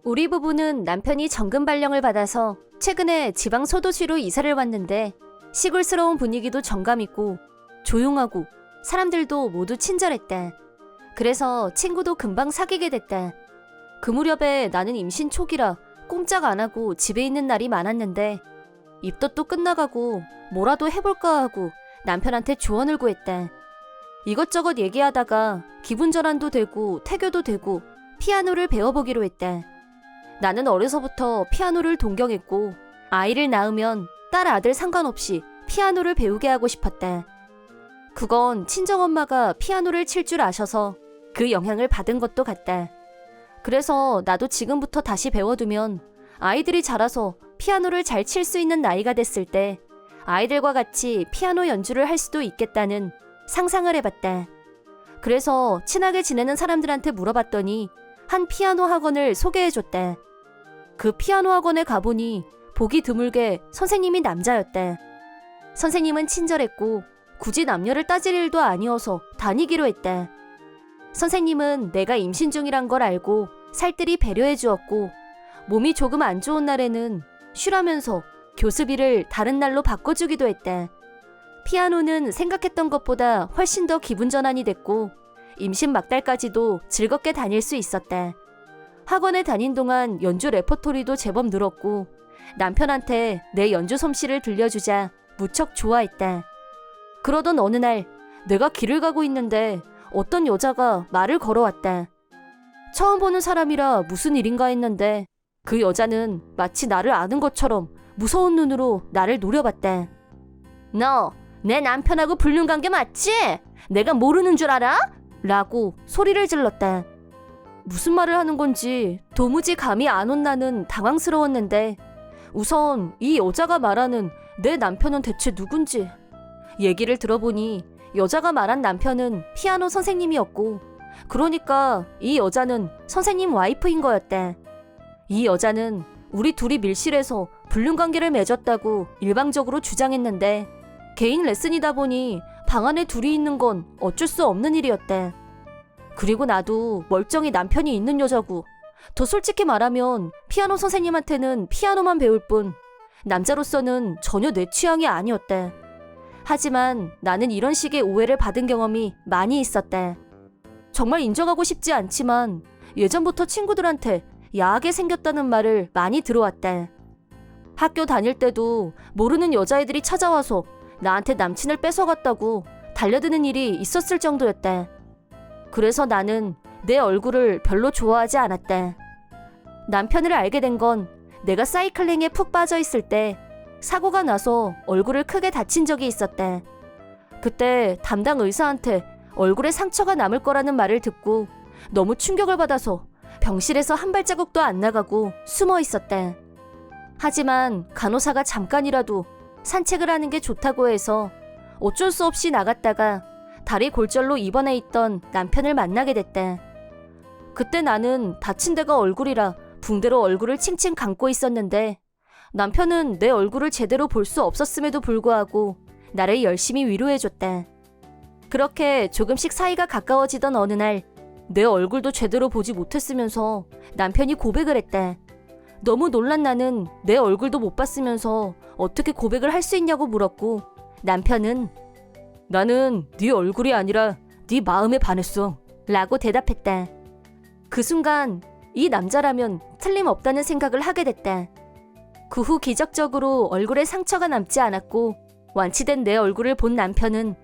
우리 부부는 남편이 정금 발령을 받아서 최근에 지방 소도시로 이사를 왔는데 시골스러운 분위기도 정감있고 조용하고 사람들도 모두 친절했다. 그래서 친구도 금방 사귀게 됐다. 그 무렵에 나는 임신 초기라 꼼짝 안 하고 집에 있는 날이 많았는데 입덧도 끝나가고 뭐라도 해볼까 하고 남편한테 조언을 구했다. 이것저것 얘기하다가 기분 전환도 되고 태교도 되고 피아노를 배워보기로 했다. 나는 어려서부터 피아노를 동경했고 아이를 낳으면 딸 아들 상관없이 피아노를 배우게 하고 싶었다. 그건 친정엄마가 피아노를 칠 줄 아셔서 그 영향을 받은 것도 같다. 그래서 나도 지금부터 다시 배워두면 아이들이 자라서 피아노를 잘 칠 수 있는 나이가 됐을 때 아이들과 같이 피아노 연주를 할 수도 있겠다는 상상을 해봤다. 그래서 친하게 지내는 사람들한테 물어봤더니 한 피아노 학원을 소개해줬다. 그 피아노 학원에 가보니 보기 드물게 선생님이 남자였다. 선생님은 친절했고 굳이 남녀를 따질 일도 아니어서 다니기로 했다. 선생님은 내가 임신 중이란 걸 알고 살뜰히 배려해 주었고 몸이 조금 안 좋은 날에는 쉬라면서 교습일을 다른 날로 바꿔주기도 했다. 피아노는 생각했던 것보다 훨씬 더 기분 전환이 됐고 임신 막달까지도 즐겁게 다닐 수 있었다. 학원에 다닌 동안 연주 레퍼토리도 제법 늘었고 남편한테 내 연주 솜씨를 들려주자 무척 좋아했다. 그러던 어느 날 내가 길을 가고 있는데 어떤 여자가 말을 걸어왔다. 처음 보는 사람이라 무슨 일인가 했는데 그 여자는 마치 나를 아는 것처럼 무서운 눈으로 나를 노려봤다. 너 내 남편하고 불륜 관계 맞지? 내가 모르는 줄 알아? 라고 소리를 질렀다. 무슨 말을 하는 건지 도무지 감이 안 온 나는 당황스러웠는데 우선 이 여자가 말하는 내 남편은 대체 누군지 얘기를 들어보니 여자가 말한 남편은 피아노 선생님이었고 그러니까 이 여자는 선생님 와이프인 거였다. 이 여자는 우리 둘이 밀실에서 불륜관계를 맺었다고 일방적으로 주장했는데 개인 레슨이다 보니 방 안에 둘이 있는 건 어쩔 수 없는 일이었다. 그리고 나도 멀쩡히 남편이 있는 여자고 더 솔직히 말하면 피아노 선생님한테는 피아노만 배울 뿐 남자로서는 전혀 내 취향이 아니었다. 하지만 나는 이런 식의 오해를 받은 경험이 많이 있었다. 정말 인정하고 싶지 않지만 예전부터 친구들한테 야하게 생겼다는 말을 많이 들어왔다. 학교 다닐 때도 모르는 여자애들이 찾아와서 나한테 남친을 뺏어갔다고 달려드는 일이 있었을 정도였다. 그래서 나는 내 얼굴을 별로 좋아하지 않았다. 남편을 알게 된 건 내가 사이클링에 푹 빠져 있을 때 사고가 나서 얼굴을 크게 다친 적이 있었다. 그때 담당 의사한테 얼굴에 상처가 남을 거라는 말을 듣고 너무 충격을 받아서 병실에서 한 발자국도 안 나가고 숨어 있었다. 하지만 간호사가 잠깐이라도 산책을 하는 게 좋다고 해서 어쩔 수 없이 나갔다가 다리 골절로 입원해 있던 남편을 만나게 됐다. 그때 나는 다친 데가 얼굴이라 붕대로 얼굴을 칭칭 감고 있었는데 남편은 내 얼굴을 제대로 볼 수 없었음에도 불구하고 나를 열심히 위로해줬다. 그렇게 조금씩 사이가 가까워지던 어느 날 내 얼굴도 제대로 보지 못했으면서 남편이 고백을 했다. 너무 놀란 나는 내 얼굴도 못 봤으면서 어떻게 고백을 할 수 있냐고 물었고 남편은 나는 네 얼굴이 아니라 네 마음에 반했어 라고 대답했다. 그 순간 이 남자라면 틀림없다는 생각을 하게 됐다. 그 후 기적적으로 얼굴에 상처가 남지 않았고 완치된 내 얼굴을 본 남편은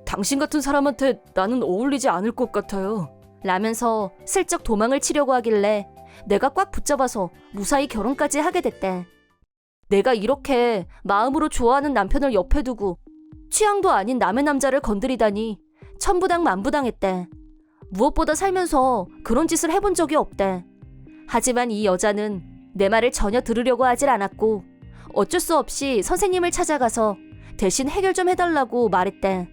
당신 같은 사람한테 나는 어울리지 않을 것 같아요 라면서 슬쩍 도망을 치려고 하길래 내가 꽉 붙잡아서 무사히 결혼까지 하게 됐다. 내가 이렇게 마음으로 좋아하는 남편을 옆에 두고 취향도 아닌 남의 남자를 건드리다니 천부당 만부당했다. 무엇보다 살면서 그런 짓을 해본 적이 없다. 하지만 이 여자는 내 말을 전혀 들으려고 하질 않았고 어쩔 수 없이 선생님을 찾아가서 대신 해결 좀 해달라고 말했다.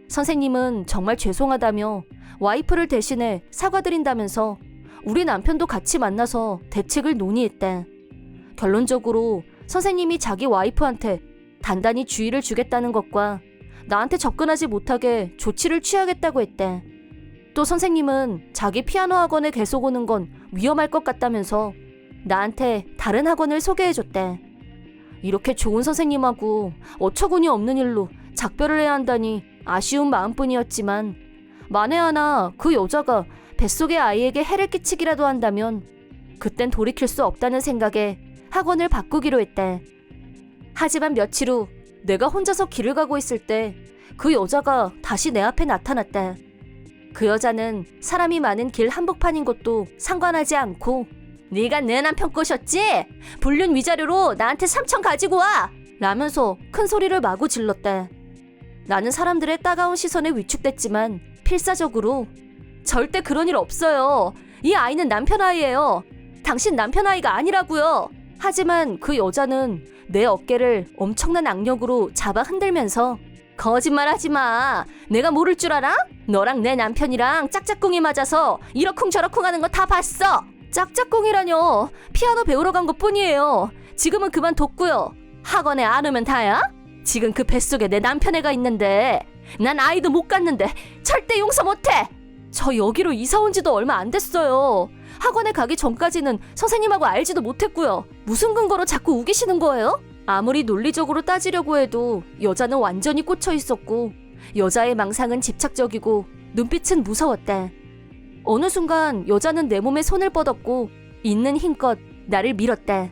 선생님은 정말 죄송하다며 와이프를 대신해 사과드린다면서 우리 남편도 같이 만나서 대책을 논의했다. 결론적으로 선생님이 자기 와이프한테 단단히 주의를 주겠다는 것과 나한테 접근하지 못하게 조치를 취하겠다고 했대. 또 선생님은 자기 피아노 학원에 계속 오는 건 위험할 것 같다면서 나한테 다른 학원을 소개해줬대. 이렇게 좋은 선생님하고 어처구니 없는 일로 작별을 해야 한다니 아쉬운 마음뿐이었지만 만에 하나 그 여자가 뱃속의 아이에게 해를 끼치기라도 한다면 그땐 돌이킬 수 없다는 생각에 학원을 바꾸기로 했대. 하지만 며칠 후 내가 혼자서 길을 가고 있을 때 그 여자가 다시 내 앞에 나타났대. 그 여자는 사람이 많은 길 한복판인 것도 상관하지 않고 네가 내 남편 꼬셨지? 불륜 위자료로 나한테 3천 가지고 와! 라면서 큰 소리를 마구 질렀대. 나는 사람들의 따가운 시선에 위축됐지만 필사적으로 절대 그런 일 없어요. 이 아이는 남편 아이예요. 당신 남편 아이가 아니라고요. 하지만 그 여자는 내 어깨를 엄청난 악력으로 잡아 흔들면서 거짓말하지 마. 내가 모를 줄 알아? 너랑 내 남편이랑 짝짝꿍이 맞아서 이러쿵저러쿵 하는 거 다 봤어. 짝짝꿍이라뇨. 피아노 배우러 간 것뿐이에요. 지금은 그만뒀고요. 학원에 안 오면 다야? 지금 그 뱃속에 내 남편 애가 있는데 난 아이도 못 갖는데 절대 용서 못해. 저 여기로 이사 온 지도 얼마 안 됐어요. 학원에 가기 전까지는 선생님하고 알지도 못했고요. 무슨 근거로 자꾸 우기시는 거예요? 아무리 논리적으로 따지려고 해도 여자는 완전히 꽂혀 있었고 여자의 망상은 집착적이고 눈빛은 무서웠대. 어느 순간 여자는 내 몸에 손을 뻗었고 있는 힘껏 나를 밀었대.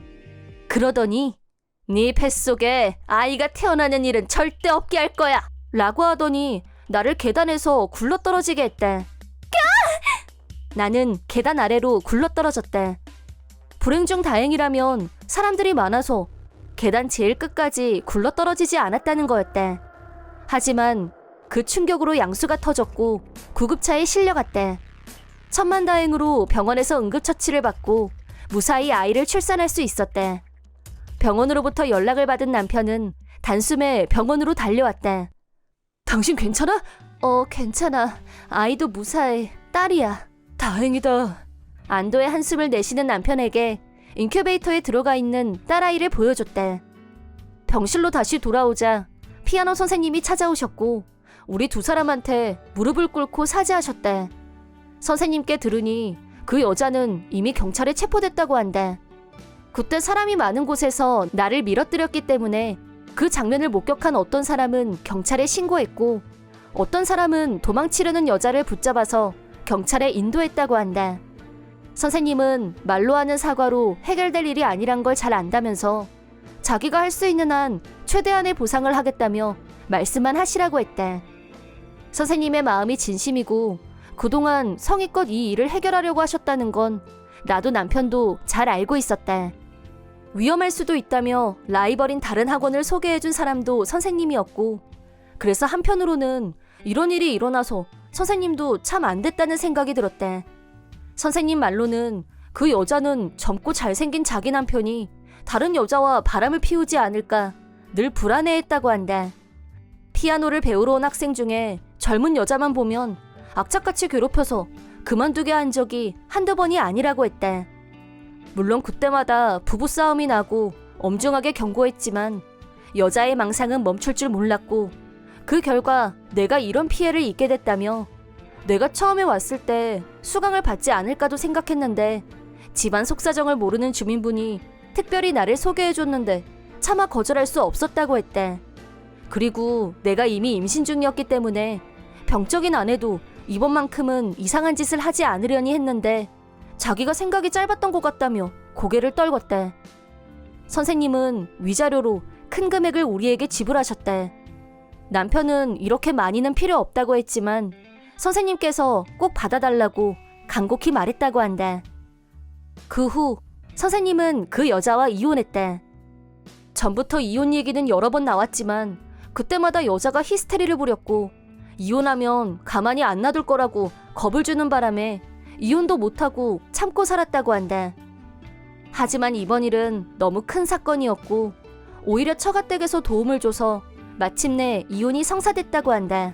그러더니 네 뱃속에 아이가 태어나는 일은 절대 없게 할 거야 라고 하더니 나를 계단에서 굴러떨어지게 했대. 나는 계단 아래로 굴러떨어졌대. 불행 중 다행이라면 사람들이 많아서 계단 제일 끝까지 굴러떨어지지 않았다는 거였대. 하지만 그 충격으로 양수가 터졌고 구급차에 실려갔대. 천만다행으로 병원에서 응급처치를 받고 무사히 아이를 출산할 수 있었대. 병원으로부터 연락을 받은 남편은 단숨에 병원으로 달려왔대. 당신 괜찮아? 괜찮아. 아이도 무사해. 딸이야. 다행이다. 안도의 한숨을 내쉬는 남편에게 인큐베이터에 들어가 있는 딸아이를 보여줬대. 병실로 다시 돌아오자 피아노 선생님이 찾아오셨고 우리 두 사람한테 무릎을 꿇고 사죄하셨대. 선생님께 들으니 그 여자는 이미 경찰에 체포됐다고 한대. 그때 사람이 많은 곳에서 나를 밀어뜨렸기 때문에 그 장면을 목격한 어떤 사람은 경찰에 신고했고 어떤 사람은 도망치려는 여자를 붙잡아서 경찰에 인도했다고 한다. 선생님은 말로 하는 사과로 해결될 일이 아니란 걸 잘 안다면서 자기가 할 수 있는 한 최대한의 보상을 하겠다며 말씀만 하시라고 했대. 선생님의 마음이 진심이고 그동안 성의껏 이 일을 해결하려고 하셨다는 건 나도 남편도 잘 알고 있었대. 위험할 수도 있다며 라이벌인 다른 학원을 소개해준 사람도 선생님이었고 그래서 한편으로는 이런 일이 일어나서 선생님도 참 안 됐다는 생각이 들었대. 선생님 말로는 그 여자는 젊고 잘생긴 자기 남편이 다른 여자와 바람을 피우지 않을까 늘 불안해했다고 한다. 피아노를 배우러 온 학생 중에 젊은 여자만 보면 악착같이 괴롭혀서 그만두게 한 적이 한두 번이 아니라고 했대. 물론 그때마다 부부싸움이 나고 엄중하게 경고했지만 여자의 망상은 멈출 줄 몰랐고 그 결과 내가 이런 피해를 입게 됐다며 내가 처음에 왔을 때 수강을 받지 않을까도 생각했는데 집안 속사정을 모르는 주민분이 특별히 나를 소개해줬는데 차마 거절할 수 없었다고 했대. 그리고 내가 이미 임신 중이었기 때문에 병적인 아내도 이번만큼은 이상한 짓을 하지 않으려니 했는데 자기가 생각이 짧았던 것 같다며 고개를 떨궜대. 선생님은 위자료로 큰 금액을 우리에게 지불하셨대. 남편은 이렇게 많이는 필요 없다고 했지만 선생님께서 꼭 받아달라고 간곡히 말했다고 한다. 그 후 선생님은 그 여자와 이혼했대. 전부터 이혼 얘기는 여러 번 나왔지만 그때마다 여자가 히스테리를 부렸고 이혼하면 가만히 안 놔둘 거라고 겁을 주는 바람에 이혼도 못하고 참고 살았다고 한다. 하지만 이번 일은 너무 큰 사건이었고 오히려 처가댁에서 도움을 줘서 마침내 이혼이 성사됐다고 한다.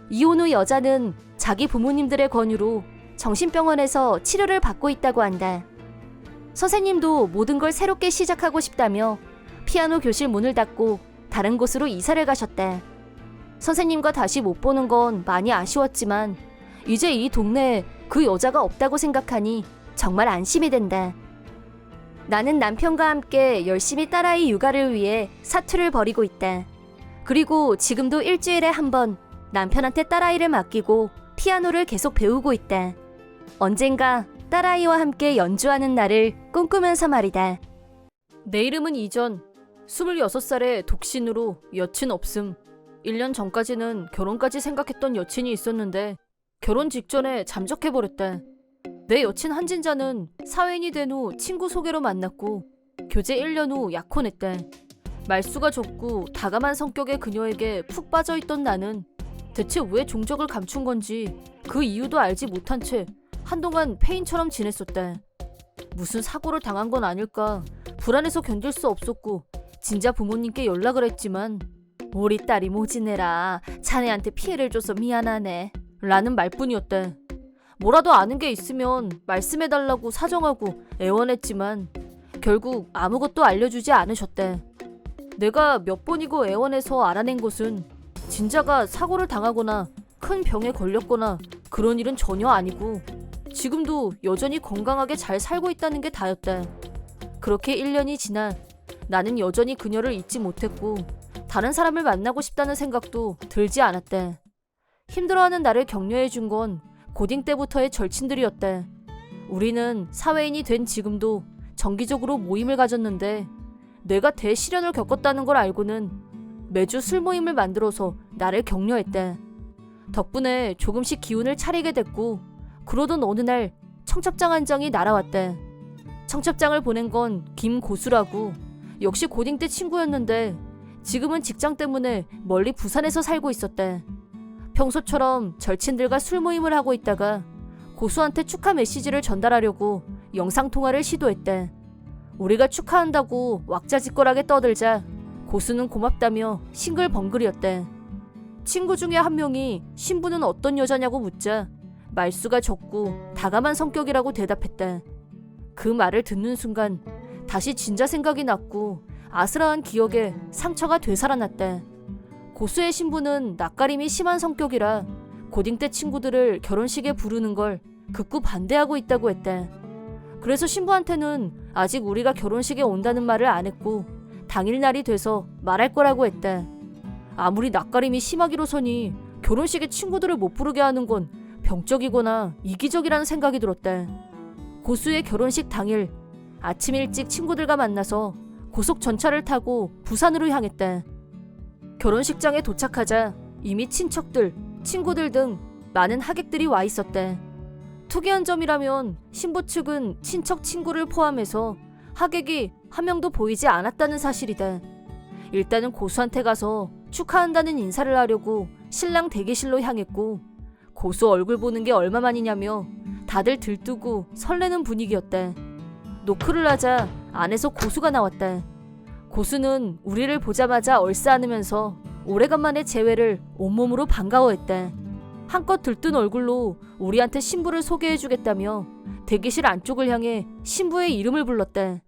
이혼 후 여자는 자기 부모님들의 권유로 정신병원에서 치료를 받고 있다고 한다. 선생님도 모든 걸 새롭게 시작하고 싶다며 피아노 교실 문을 닫고 다른 곳으로 이사를 가셨대. 선생님과 다시 못 보는 건 많이 아쉬웠지만 이제 이 동네에 그 여자가 없다고 생각하니 정말 안심이 된다. 나는 남편과 함께 열심히 딸아이 육아를 위해 사투를 벌이고 있다. 그리고 지금도 일주일에 한 번 남편한테 딸아이를 맡기고 피아노를 계속 배우고 있다. 언젠가 딸아이와 함께 연주하는 날을 꿈꾸면서 말이다. 내 이름은 이전. 26살에 독신으로 여친 없음. 1년 전까지는 결혼까지 생각했던 여친이 있었는데 결혼 직전에 잠적해버렸다. 내 여친 한진자는 사회인이 된 후 친구 소개로 만났고 교제 1년 후 약혼했다. 말수가 적고 다감한 성격의 그녀에게 푹 빠져있던 나는 대체 왜 종적을 감춘 건지 그 이유도 알지 못한 채 한동안 폐인처럼 지냈었다. 무슨 사고를 당한 건 아닐까 불안해서 견딜 수 없었고 진자 부모님께 연락을 했지만 우리 딸이 모지내라 자네한테 피해를 줘서 미안하네 라는 말뿐이었다. 뭐라도 아는 게 있으면 말씀해달라고 사정하고 애원했지만 결국 아무것도 알려주지 않으셨다. 내가 몇 번이고 애원해서 알아낸 것은 진자가 사고를 당하거나 큰 병에 걸렸거나 그런 일은 전혀 아니고 지금도 여전히 건강하게 잘 살고 있다는 게 다였다. 그렇게 1년이 지나 나는 여전히 그녀를 잊지 못했고 다른 사람을 만나고 싶다는 생각도 들지 않았다. 힘들어하는 나를 격려해준 건 고딩 때부터의 절친들이었다. 우리는 사회인이 된 지금도 정기적으로 모임을 가졌는데 내가 대시련을 겪었다는 걸 알고는 매주 술 모임을 만들어서 나를 격려했다. 덕분에 조금씩 기운을 차리게 됐고 그러던 어느 날 청첩장 한 장이 날아왔다. 청첩장을 보낸 건 김고수라고 역시 고딩 때 친구였는데 지금은 직장 때문에 멀리 부산에서 살고 있었다. 평소처럼 절친들과 술 모임을 하고 있다가 고수한테 축하 메시지를 전달하려고 영상통화를 시도했다. 우리가 축하한다고 왁자지껄하게 떠들자 고수는 고맙다며 싱글벙글이었다. 친구 중에 한 명이 신부는 어떤 여자냐고 묻자 말수가 적고 다감한 성격이라고 대답했다. 그 말을 듣는 순간 다시 진자 생각이 났고 아슬아한 기억에 상처가 되살아났다. 고수의 신부는 낯가림이 심한 성격이라 고딩 때 친구들을 결혼식에 부르는 걸 극구 반대하고 있다고 했다. 그래서 신부한테는 아직 우리가 결혼식에 온다는 말을 안 했고 당일날이 돼서 말할 거라고 했다. 아무리 낯가림이 심하기로서니 결혼식에 친구들을 못 부르게 하는 건 병적이거나 이기적이라는 생각이 들었다. 고수의 결혼식 당일 아침 일찍 친구들과 만나서 고속전차를 타고 부산으로 향했다. 결혼식장에 도착하자 이미 친척들, 친구들 등 많은 하객들이 와 있었다. 특이한 점이라면 신부 측은 친척 친구를 포함해서 하객이 한 명도 보이지 않았다는 사실이다. 일단은 고수한테 가서 축하한다는 인사를 하려고 신랑 대기실로 향했고 고수 얼굴 보는 게 얼마만이냐며 다들 들뜨고 설레는 분위기였다. 노크를 하자 안에서 고수가 나왔다. 고수는 우리를 보자마자 얼싸안으면서 오래간만에 재회를 온몸으로 반가워했다. 한껏 들뜬 얼굴로 우리한테 신부를 소개해주겠다며 대기실 안쪽을 향해 신부의 이름을 불렀다.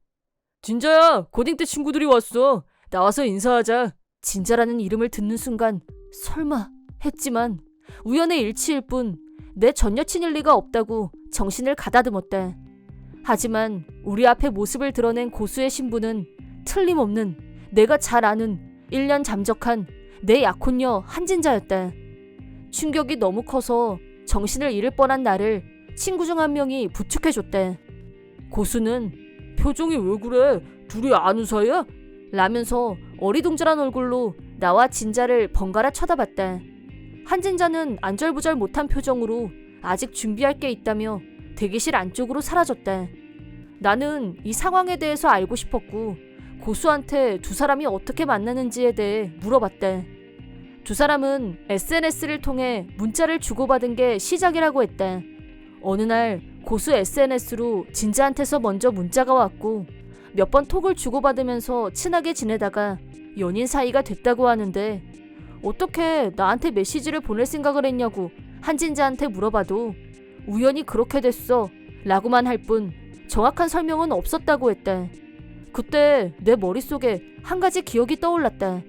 진자야, 고딩 때 친구들이 왔어. 나와서 인사하자. 진자라는 이름을 듣는 순간 설마 했지만 우연의 일치일 뿐 내 전 여친일 리가 없다고 정신을 가다듬었다. 하지만 우리 앞에 모습을 드러낸 고수의 신부는 틀림없는 내가 잘 아는 1년 잠적한 내 약혼녀 한진자였다. 충격이 너무 커서 정신을 잃을 뻔한 나를 친구 중 한 명이 부축해줬다. 고수는 표정이 왜 그래? 둘이 아는 사이야? 라면서 어리둥절한 얼굴로 나와 진자를 번갈아 쳐다봤다. 한진자는 안절부절 못한 표정으로 아직 준비할 게 있다며 대기실 안쪽으로 사라졌다. 나는 이 상황에 대해서 알고 싶었고 고수한테 두 사람이 어떻게 만나는지에 대해 물어봤다. 두 사람은 SNS를 통해 문자를 주고받은 게 시작이라고 했다. 어느 날 고수 SNS로 진자한테서 먼저 문자가 왔고 몇 번 톡을 주고받으면서 친하게 지내다가 연인 사이가 됐다고 하는데 어떻게 나한테 메시지를 보낼 생각을 했냐고 한진자한테 물어봐도 우연히 그렇게 됐어 라고만 할 뿐 정확한 설명은 없었다고 했다. 그때 내 머릿속에 한 가지 기억이 떠올랐다.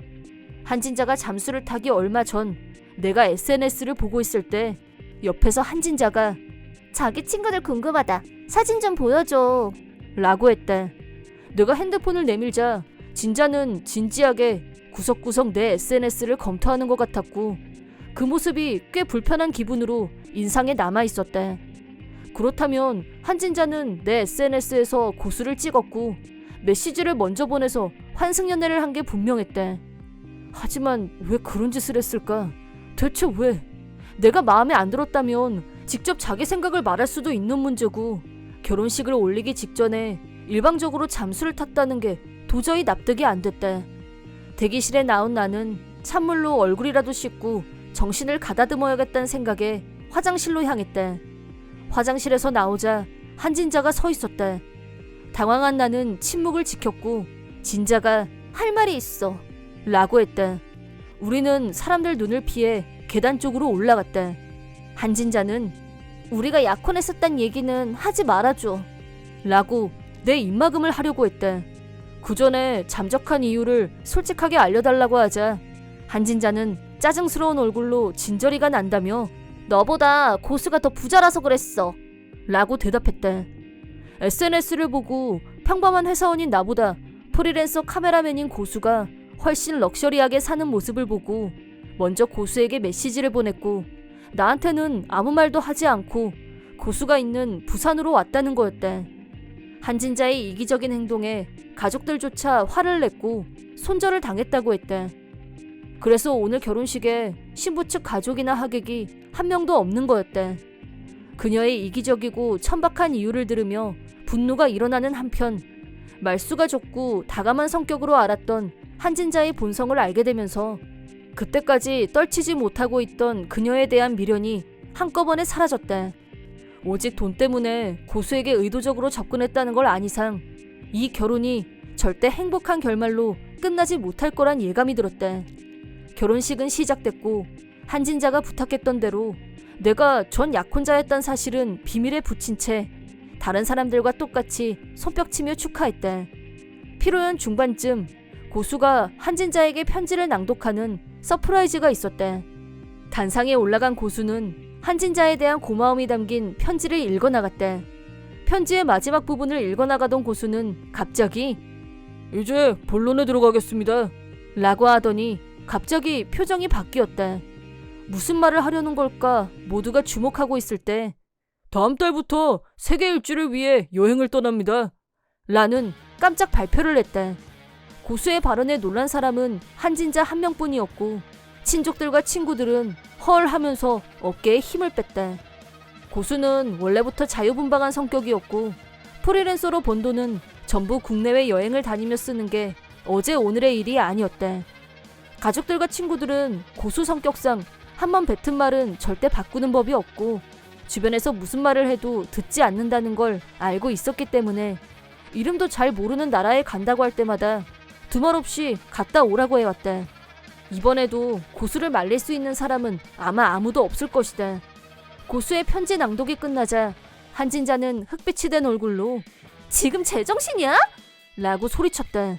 한진자가 잠수를 타기 얼마 전 내가 SNS를 보고 있을 때 옆에서 한진자가 자기 친구들 궁금하다. 사진 좀 보여줘. 라고 했대. 내가 핸드폰을 내밀자 진자는 진지하게 구석구석 내 SNS를 검토하는 것 같았고 그 모습이 꽤 불편한 기분으로 인상에 남아있었대. 그렇다면 한진자는 내 SNS에서 고수를 찍었고 메시지를 먼저 보내서 환승연애를 한 게 분명했대. 하지만 왜 그런 짓을 했을까? 대체 왜? 내가 마음에 안 들었다면 직접 자기 생각을 말할 수도 있는 문제고 결혼식을 올리기 직전에 일방적으로 잠수를 탔다는 게 도저히 납득이 안 됐대. 대기실에 나온 나는 찬물로 얼굴이라도 씻고 정신을 가다듬어야겠다는 생각에 화장실로 향했대. 화장실에서 나오자 한진자가 서 있었대. 당황한 나는 침묵을 지켰고 진자가 할 말이 있어 라고 했대. 우리는 사람들 눈을 피해 계단 쪽으로 올라갔대. 한진자는 우리가 약혼했었단 얘기는 하지 말아줘 라고 내 입막음을 하려고 했대. 그 전에 잠적한 이유를 솔직하게 알려달라고 하자 한진자는 짜증스러운 얼굴로 진저리가 난다며 너보다 고수가 더 부자라서 그랬어 라고 대답했대. SNS를 보고 평범한 회사원인 나보다 프리랜서 카메라맨인 고수가 훨씬 럭셔리하게 사는 모습을 보고 먼저 고수에게 메시지를 보냈고 나한테는 아무 말도 하지 않고 고수가 있는 부산으로 왔다는 거였대. 한진자의 이기적인 행동에 가족들조차 화를 냈고 손절을 당했다고 했대. 그래서 오늘 결혼식에 신부 측 가족이나 하객이 한 명도 없는 거였대. 그녀의 이기적이고 천박한 이유를 들으며 분노가 일어나는 한편 말수가 적고 다감한 성격으로 알았던 한진자의 본성을 알게 되면서 그때까지 떨치지 못하고 있던 그녀에 대한 미련이 한꺼번에 사라졌대. 오직 돈 때문에 고수에게 의도적으로 접근했다는 걸 안 이상 이 결혼이 절대 행복한 결말로 끝나지 못할 거란 예감이 들었대. 결혼식은 시작됐고 한진자가 부탁했던 대로 내가 전 약혼자였단 사실은 비밀에 붙인 채 다른 사람들과 똑같이 손뼉치며 축하했대. 피로연 중반쯤 고수가 한진자에게 편지를 낭독하는 서프라이즈가 있었대. 단상에 올라간 고수는 한진자에 대한 고마움이 담긴 편지를 읽어나갔대. 편지의 마지막 부분을 읽어나가던 고수는 갑자기 이제 본론에 들어가겠습니다 라고 하더니 갑자기 표정이 바뀌었대. 무슨 말을 하려는 걸까 모두가 주목하고 있을 때 다음 달부터 세계 일주를 위해 여행을 떠납니다 라는 깜짝 발표를 했대. 고수의 발언에 놀란 사람은 한진자 한 명뿐이었고 친족들과 친구들은 헐 하면서 어깨에 힘을 뺐대. 고수는 원래부터 자유분방한 성격이었고 프리랜서로 번 돈은 전부 국내외 여행을 다니며 쓰는 게 어제 오늘의 일이 아니었대. 가족들과 친구들은 고수 성격상 한번 뱉은 말은 절대 바꾸는 법이 없고 주변에서 무슨 말을 해도 듣지 않는다는 걸 알고 있었기 때문에 이름도 잘 모르는 나라에 간다고 할 때마다 두말 없이 갔다 오라고 해왔대. 이번에도 고수를 말릴 수 있는 사람은 아마 아무도 없을 것이다. 고수의 편지 낭독이 끝나자 한진자는 흑빛이 된 얼굴로 지금 제정신이야? 라고 소리쳤대.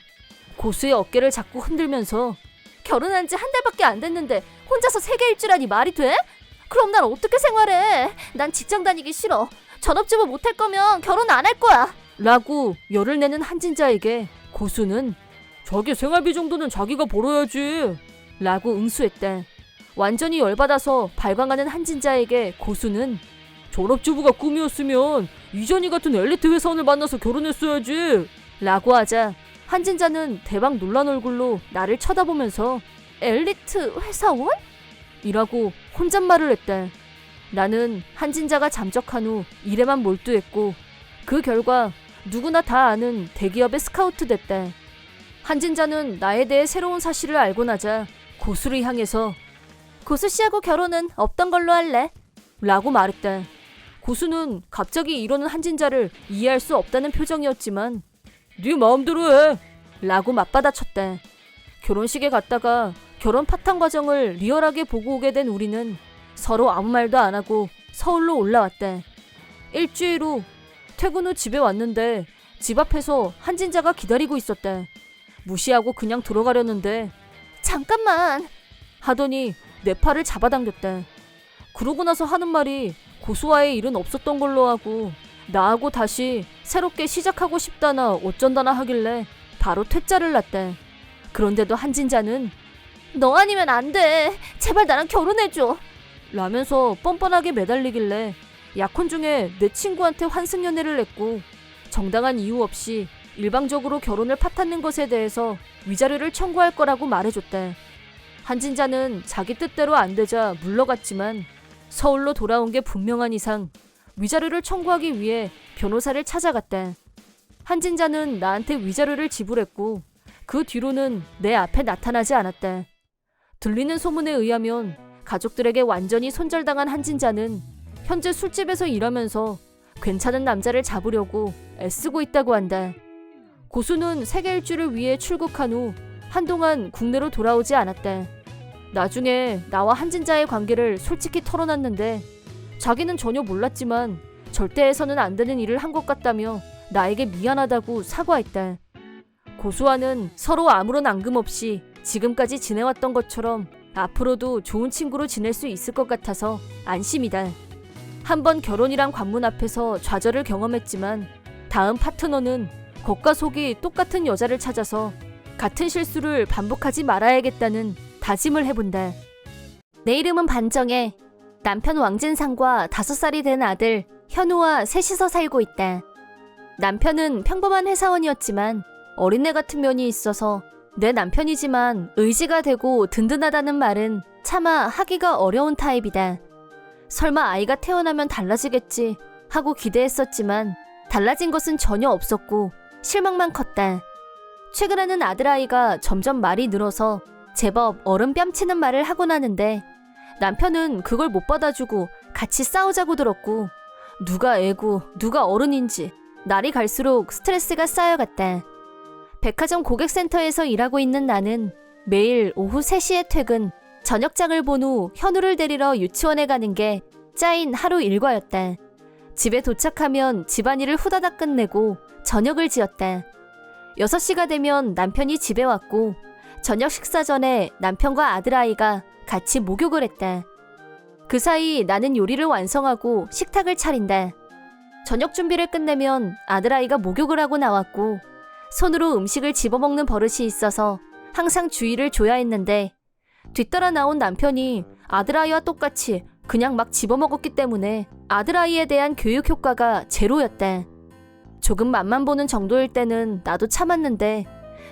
고수의 어깨를 잡고 흔들면서 결혼한 지 한 달밖에 안 됐는데 혼자서 세계 일주라니 말이 돼? 그럼 난 어떻게 생활해? 난 직장 다니기 싫어. 전업주부 못할 거면 결혼 안 할 거야 라고 열을 내는 한진자에게 고수는 자기 생활비 정도는 자기가 벌어야지 라고 응수했대. 완전히 열받아서 발광하는 한진자에게 고수는 전업주부가 꿈이었으면 이전이 같은 엘리트 회사원을 만나서 결혼했어야지 라고 하자 한진자는 대박 놀란 얼굴로 나를 쳐다보면서 엘리트 회사원? 이라고 혼잣말을 했대. 나는 한진자가 잠적한 후 일에만 몰두했고 그 결과 누구나 다 아는 대기업에 스카우트 됐대. 한진자는 나에 대해 새로운 사실을 알고 나자 고수를 향해서 고수씨하고 결혼은 없던 걸로 할래? 라고 말했대. 고수는 갑자기 이러는 한진자를 이해할 수 없다는 표정이었지만 네 마음대로 해 라고 맞받아쳤대. 결혼식에 갔다가 결혼 파탄 과정을 리얼하게 보고 오게 된 우리는 서로 아무 말도 안 하고 서울로 올라왔대. 일주일 후 퇴근 후 집에 왔는데 집 앞에서 한진자가 기다리고 있었대. 무시하고 그냥 들어가려는데 잠깐만 하더니 내 팔을 잡아당겼대. 그러고 나서 하는 말이 고수와의 일은 없었던 걸로 하고 나하고 다시 새롭게 시작하고 싶다나 어쩐다나 하길래 바로 퇴짜를 놨대. 그런데도 한진자는 너 아니면 안 돼. 제발 나랑 결혼해줘. 라면서 뻔뻔하게 매달리길래 약혼 중에 내 친구한테 환승연애를 냈고 정당한 이유 없이 일방적으로 결혼을 파탄낸 것에 대해서 위자료를 청구할 거라고 말해줬대. 한진자는 자기 뜻대로 안 되자 물러갔지만 서울로 돌아온 게 분명한 이상 위자료를 청구하기 위해 변호사를 찾아갔대. 한진자는 나한테 위자료를 지불했고 그 뒤로는 내 앞에 나타나지 않았대. 들리는 소문에 의하면 가족들에게 완전히 손절당한 한진자는 현재 술집에서 일하면서 괜찮은 남자를 잡으려고 애쓰고 있다고 한다. 고수는 세계 일주를 위해 출국한 후 한동안 국내로 돌아오지 않았다. 나중에 나와 한진자의 관계를 솔직히 털어놨는데 자기는 전혀 몰랐지만 절대 해서는 안 되는 일을 한 것 같다며 나에게 미안하다고 사과했다. 고수와는 서로 아무런 앙금 없이 지금까지 지내왔던 것처럼 앞으로도 좋은 친구로 지낼 수 있을 것 같아서 안심이다. 한번 결혼이란 관문 앞에서 좌절을 경험했지만 다음 파트너는 겉과 속이 똑같은 여자를 찾아서 같은 실수를 반복하지 말아야겠다는 다짐을 해본다. 내 이름은 반정혜. 남편 왕진상과 5살이 된 아들 현우와 셋이서 살고 있다. 남편은 평범한 회사원이었지만 어린애 같은 면이 있어서 내 남편이지만 의지가 되고 든든하다는 말은 차마 하기가 어려운 타입이다. 설마 아이가 태어나면 달라지겠지 하고 기대했었지만 달라진 것은 전혀 없었고 실망만 컸다. 최근에는 아들아이가 점점 말이 늘어서 제법 어른 뺨치는 말을 하곤 하는데 남편은 그걸 못 받아주고 같이 싸우자고 들었고 누가 애고 누가 어른인지 날이 갈수록 스트레스가 쌓여갔다. 백화점 고객센터에서 일하고 있는 나는 매일 오후 3시에 퇴근, 저녁장을 본 후 현우를 데리러 유치원에 가는 게 짜인 하루 일과였다. 집에 도착하면 집안일을 후다닥 끝내고 저녁을 지었다. 6시가 되면 남편이 집에 왔고 저녁 식사 전에 남편과 아들아이가 같이 목욕을 했다. 그 사이 나는 요리를 완성하고 식탁을 차린다. 저녁 준비를 끝내면 아들아이가 목욕을 하고 나왔고 손으로 음식을 집어먹는 버릇이 있어서 항상 주의를 줘야 했는데 뒤따라 나온 남편이 아들아이와 똑같이 그냥 막 집어먹었기 때문에 아들아이에 대한 교육 효과가 제로였다. 조금 맛만 보는 정도일 때는 나도 참았는데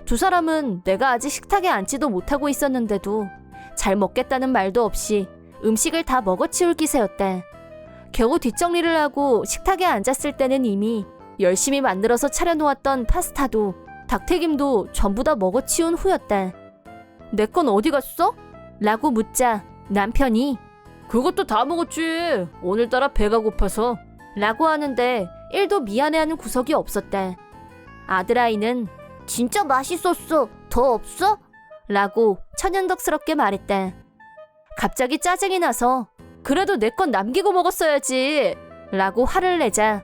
두 사람은 내가 아직 식탁에 앉지도 못하고 있었는데도 잘 먹겠다는 말도 없이 음식을 다 먹어치울 기세였다. 겨우 뒷정리를 하고 식탁에 앉았을 때는 이미 열심히 만들어서 차려놓았던 파스타도 닭튀김도 전부 다 먹어치운 후였다. 내 건 어디 갔어? 라고 묻자 남편이 그것도 다 먹었지. 오늘따라 배가 고파서. 라고 하는데 1도 미안해하는 구석이 없었다. 아들아이는 진짜 맛있었어. 더 없어? 라고 천연덕스럽게 말했다. 갑자기 짜증이 나서 그래도 내 건 남기고 먹었어야지. 라고 화를 내자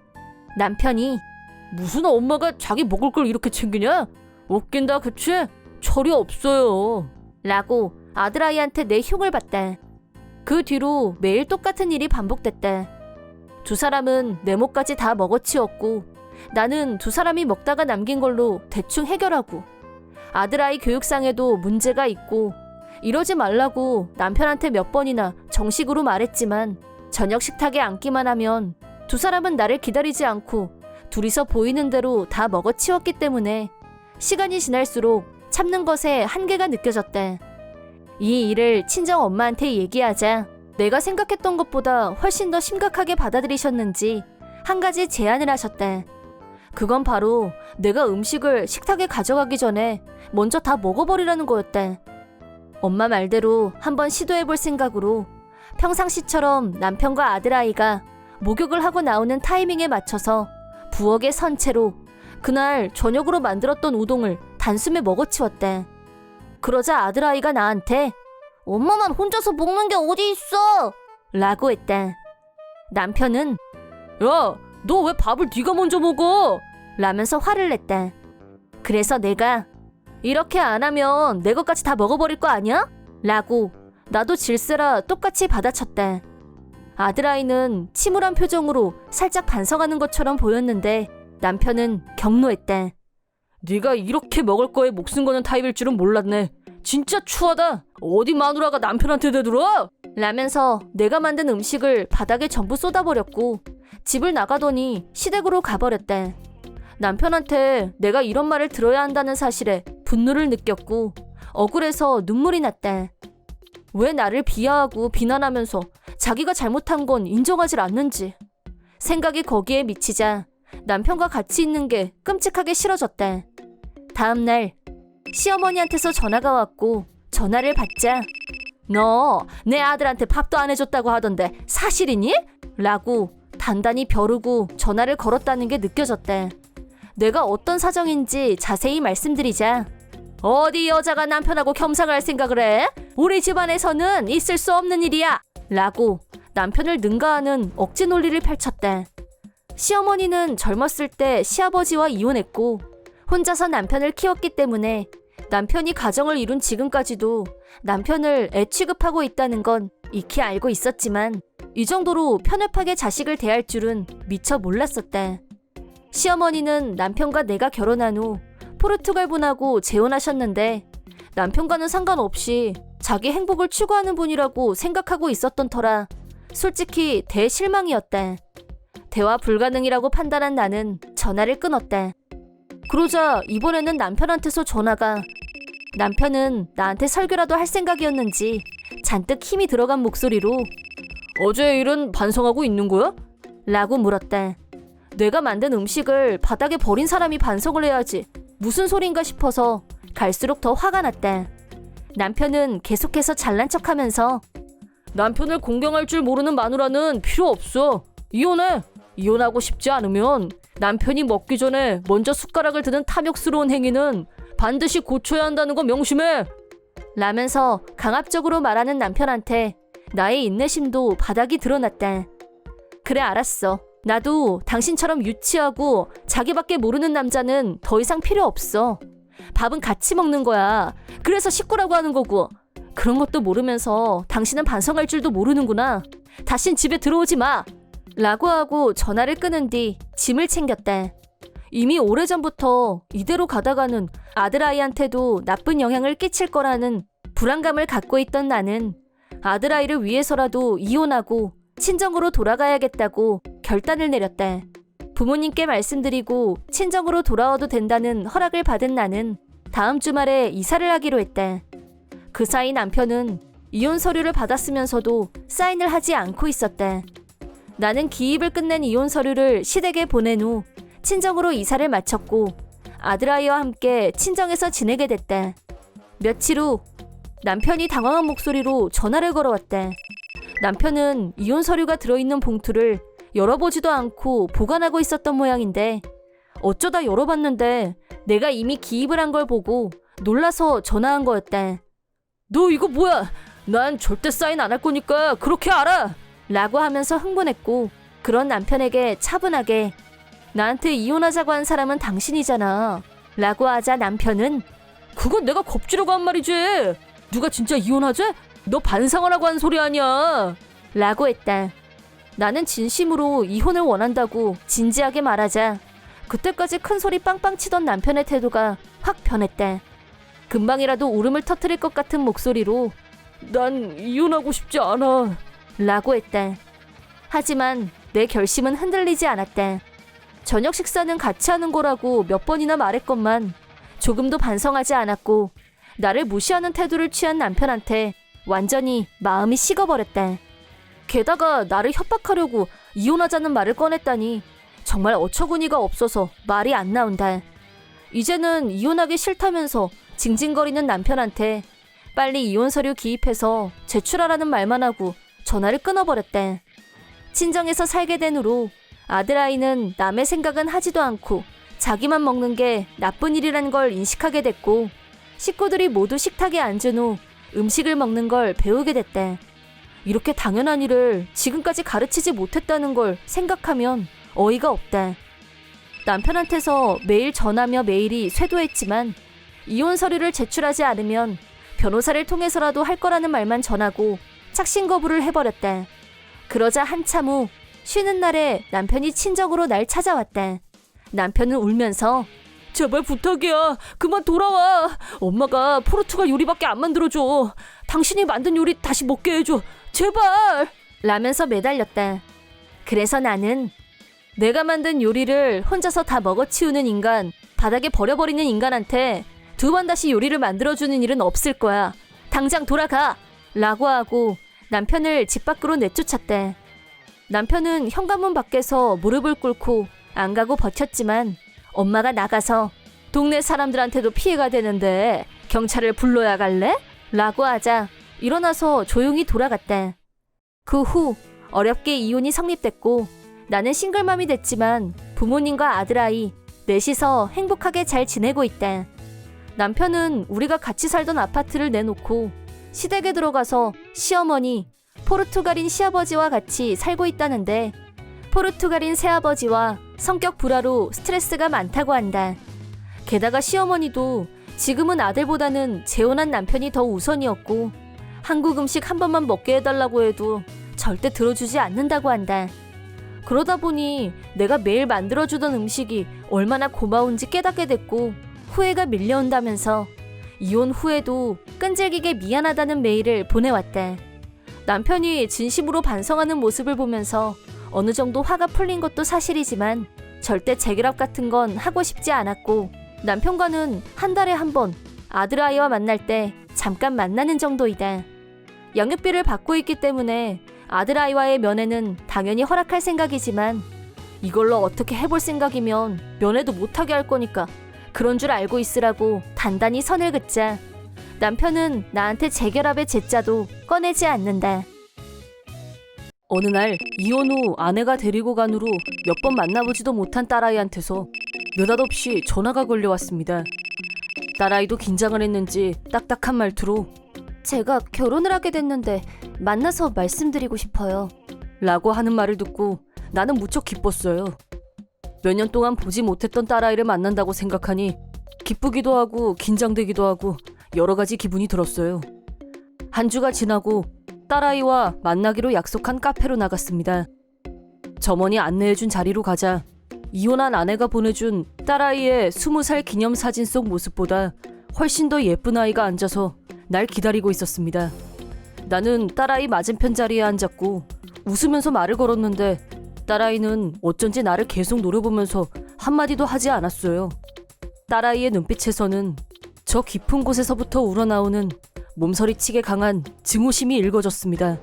남편이 무슨 엄마가 자기 먹을 걸 이렇게 챙기냐? 웃긴다 그치? 철이 없어요. 라고 아들아이한테 내 흉을 봤다. 그 뒤로 매일 똑같은 일이 반복됐다. 두 사람은 내 몫까지 다 먹어치웠고 나는 두 사람이 먹다가 남긴 걸로 대충 해결하고 아들아이 교육상에도 문제가 있고 이러지 말라고 남편한테 몇 번이나 정식으로 말했지만 저녁 식탁에 앉기만 하면 두 사람은 나를 기다리지 않고 둘이서 보이는 대로 다 먹어치웠기 때문에 시간이 지날수록 참는 것에 한계가 느껴졌다. 이 일을 친정 엄마한테 얘기하자 내가 생각했던 것보다 훨씬 더 심각하게 받아들이셨는지 한 가지 제안을 하셨다. 그건 바로 내가 음식을 식탁에 가져가기 전에 먼저 다 먹어버리라는 거였다. 엄마 말대로 한번 시도해볼 생각으로 평상시처럼 남편과 아들아이가 목욕을 하고 나오는 타이밍에 맞춰서 부엌에 선 채로 그날 저녁으로 만들었던 우동을 단숨에 먹어치웠다. 그러자 아들아이가 나한테 엄마만 혼자서 먹는 게 어디 있어? 라고 했다. 남편은 야, 너 왜 밥을 네가 먼저 먹어? 라면서 화를 냈다. 그래서 내가 이렇게 안 하면 내 것까지 다 먹어버릴 거 아니야? 라고 나도 질세라 똑같이 받아쳤다. 아들아이는 침울한 표정으로 살짝 반성하는 것처럼 보였는데 남편은 격노했다. 네가 이렇게 먹을 거에 목숨 거는 타입일 줄은 몰랐네. 진짜 추하다. 어디 마누라가 남편한테 대들어? 라면서 내가 만든 음식을 바닥에 전부 쏟아버렸고 집을 나가더니 시댁으로 가버렸다. 남편한테 내가 이런 말을 들어야 한다는 사실에 분노를 느꼈고 억울해서 눈물이 났다. 왜 나를 비하하고 비난하면서 자기가 잘못한 건 인정하질 않는지. 생각이 거기에 미치자 남편과 같이 있는 게 끔찍하게 싫어졌다. 다음 날 시어머니한테서 전화가 왔고 전화를 받자 너 내 아들한테 밥도 안 해줬다고 하던데 사실이니? 라고 단단히 벼르고 전화를 걸었다는 게 느껴졌다. 내가 어떤 사정인지 자세히 말씀드리자 어디 여자가 남편하고 겸상을 할 생각을 해? 우리 집안에서는 있을 수 없는 일이야! 라고 남편을 능가하는 억지 논리를 펼쳤다. 시어머니는 젊었을 때 시아버지와 이혼했고 혼자서 남편을 키웠기 때문에 남편이 가정을 이룬 지금까지도 남편을 애 취급하고 있다는 건 익히 알고 있었지만 이 정도로 편협하게 자식을 대할 줄은 미처 몰랐었다. 시어머니는 남편과 내가 결혼한 후 포르투갈 분하고 재혼하셨는데 남편과는 상관없이 자기 행복을 추구하는 분이라고 생각하고 있었던 터라 솔직히 대실망이었다. 대화 불가능이라고 판단한 나는 전화를 끊었다. 그러자 이번에는 남편한테서 전화가. 남편은 나한테 설교라도 할 생각이었는지 잔뜩 힘이 들어간 목소리로 어제 일은 반성하고 있는 거야? 라고 물었다. 내가 만든 음식을 바닥에 버린 사람이 반성을 해야지 무슨 소린가 싶어서 갈수록 더 화가 났다. 남편은 계속해서 잘난 척하면서 남편을 공경할 줄 모르는 마누라는 필요 없어. 이혼해. 이혼하고 싶지 않으면 남편이 먹기 전에 먼저 숟가락을 드는 탐욕스러운 행위는 반드시 고쳐야 한다는 거 명심해. 라면서 강압적으로 말하는 남편한테 나의 인내심도 바닥이 드러났다. 그래 알았어. 나도 당신처럼 유치하고 자기밖에 모르는 남자는 더 이상 필요 없어. 밥은 같이 먹는 거야. 그래서 식구라고 하는 거고. 그런 것도 모르면서 당신은 반성할 줄도 모르는구나. 다신 집에 들어오지 마. 라고 하고 전화를 끊은 뒤 짐을 챙겼다. 이미 오래전부터 이대로 가다가는 아들아이한테도 나쁜 영향을 끼칠 거라는 불안감을 갖고 있던 나는 아들아이를 위해서라도 이혼하고 친정으로 돌아가야겠다고 결단을 내렸다. 부모님께 말씀드리고 친정으로 돌아와도 된다는 허락을 받은 나는 다음 주말에 이사를 하기로 했다. 그 사이 남편은 이혼 서류를 받았으면서도 사인을 하지 않고 있었다. 나는 기입을 끝낸 이혼 서류를 시댁에 보낸 후 친정으로 이사를 마쳤고 아들아이와 함께 친정에서 지내게 됐다. 며칠 후 남편이 당황한 목소리로 전화를 걸어왔다. 남편은 이혼 서류가 들어있는 봉투를 열어보지도 않고 보관하고 있었던 모양인데 어쩌다 열어봤는데 내가 이미 기입을 한 걸 보고 놀라서 전화한 거였다. 너 이거 뭐야? 난 절대 사인 안 할 거니까 그렇게 알아! 라고 하면서 흥분했고 그런 남편에게 차분하게 나한테 이혼하자고 한 사람은 당신이잖아 라고 하자 남편은 그건 내가 겁주려고 한 말이지. 누가 진짜 이혼하재? 너 반성하라고 한 소리 아니야 라고 했다. 나는 진심으로 이혼을 원한다고 진지하게 말하자 그때까지 큰 소리 빵빵 치던 남편의 태도가 확 변했다. 금방이라도 울음을 터뜨릴 것 같은 목소리로 난 이혼하고 싶지 않아 라고 했다. 하지만 내 결심은 흔들리지 않았다. 저녁 식사는 같이 하는 거라고 몇 번이나 말했건만 조금도 반성하지 않았고 나를 무시하는 태도를 취한 남편한테 완전히 마음이 식어버렸다. 게다가 나를 협박하려고 이혼하자는 말을 꺼냈다니 정말 어처구니가 없어서 말이 안 나온다. 이제는 이혼하기 싫다면서 징징거리는 남편한테 빨리 이혼 서류 기입해서 제출하라는 말만 하고 전화를 끊어버렸다. 친정에서 살게 된 후로 아들아이는 남의 생각은 하지도 않고 자기만 먹는 게 나쁜 일이라는 걸 인식하게 됐고 식구들이 모두 식탁에 앉은 후 음식을 먹는 걸 배우게 됐다. 이렇게 당연한 일을 지금까지 가르치지 못했다는 걸 생각하면 어이가 없다. 남편한테서 매일 전하며 메일이 쇄도했지만 이혼 서류를 제출하지 않으면 변호사를 통해서라도 할 거라는 말만 전하고 착신 거부를 해버렸다. 그러자 한참 후 쉬는 날에 남편이 친정으로 날 찾아왔다. 남편은 울면서 제발 부탁이야. 그만 돌아와. 엄마가 포르투갈 요리밖에 안 만들어줘. 당신이 만든 요리 다시 먹게 해줘. 제발. 라면서 매달렸다. 그래서 나는 내가 만든 요리를 혼자서 다 먹어치우는 인간, 바닥에 버려버리는 인간한테 두 번 다시 요리를 만들어주는 일은 없을 거야. 당장 돌아가. 라고 하고 남편을 집 밖으로 내쫓았대. 남편은 현관문 밖에서 무릎을 꿇고 안 가고 버텼지만 엄마가 나가서 동네 사람들한테도 피해가 되는데 경찰을 불러야 갈래? 라고 하자 일어나서 조용히 돌아갔다. 그 후 어렵게 이혼이 성립됐고 나는 싱글맘이 됐지만 부모님과 아들아이 넷이서 행복하게 잘 지내고 있다. 남편은 우리가 같이 살던 아파트를 내놓고 시댁에 들어가서 시어머니, 포르투갈인 시아버지와 같이 살고 있다는데 포르투갈인 새아버지와 성격 불화로 스트레스가 많다고 한다. 게다가 시어머니도 지금은 아들보다는 재혼한 남편이 더 우선이었고 한국 음식 한 번만 먹게 해달라고 해도 절대 들어주지 않는다고 한다. 그러다 보니 내가 매일 만들어주던 음식이 얼마나 고마운지 깨닫게 됐고 후회가 밀려온다면서 이혼 후에도 끈질기게 미안하다는 메일을 보내왔다. 남편이 진심으로 반성하는 모습을 보면서 어느 정도 화가 풀린 것도 사실이지만 절대 재결합 같은 건 하고 싶지 않았고 남편과는 한 달에 한 번 아들아이와 만날 때 잠깐 만나는 정도이다. 양육비를 받고 있기 때문에 아들아이와의 면회는 당연히 허락할 생각이지만 이걸로 어떻게 해볼 생각이면 면회도 못하게 할 거니까 그런 줄 알고 있으라고 단단히 선을 긋자 남편은 나한테 재결합의 제자도 꺼내지 않는다. 어느 날 이혼 후 아내가 데리고 간 후로 몇 번 만나보지도 못한 딸아이한테서 느닷없이 전화가 걸려왔습니다. 딸아이도 긴장을 했는지 딱딱한 말투로 제가 결혼을 하게 됐는데 만나서 말씀드리고 싶어요. 라고 하는 말을 듣고 나는 무척 기뻤어요. 몇 년 동안 보지 못했던 딸아이를 만난다고 생각하니 기쁘기도 하고 긴장되기도 하고 여러 가지 기분이 들었어요. 한 주가 지나고 딸아이와 만나기로 약속한 카페로 나갔습니다. 점원이 안내해준 자리로 가자 이혼한 아내가 보내준 딸아이의 20살 기념사진 속 모습보다 훨씬 더 예쁜 아이가 앉아서 날 기다리고 있었습니다. 나는 딸아이 맞은편 자리에 앉았고 웃으면서 말을 걸었는데 딸아이는 어쩐지 나를 계속 노려보면서 한마디도 하지 않았어요. 딸아이의 눈빛에서는 저 깊은 곳에서부터 우러나오는 몸서리치게 강한 증오심이 읽어졌습니다.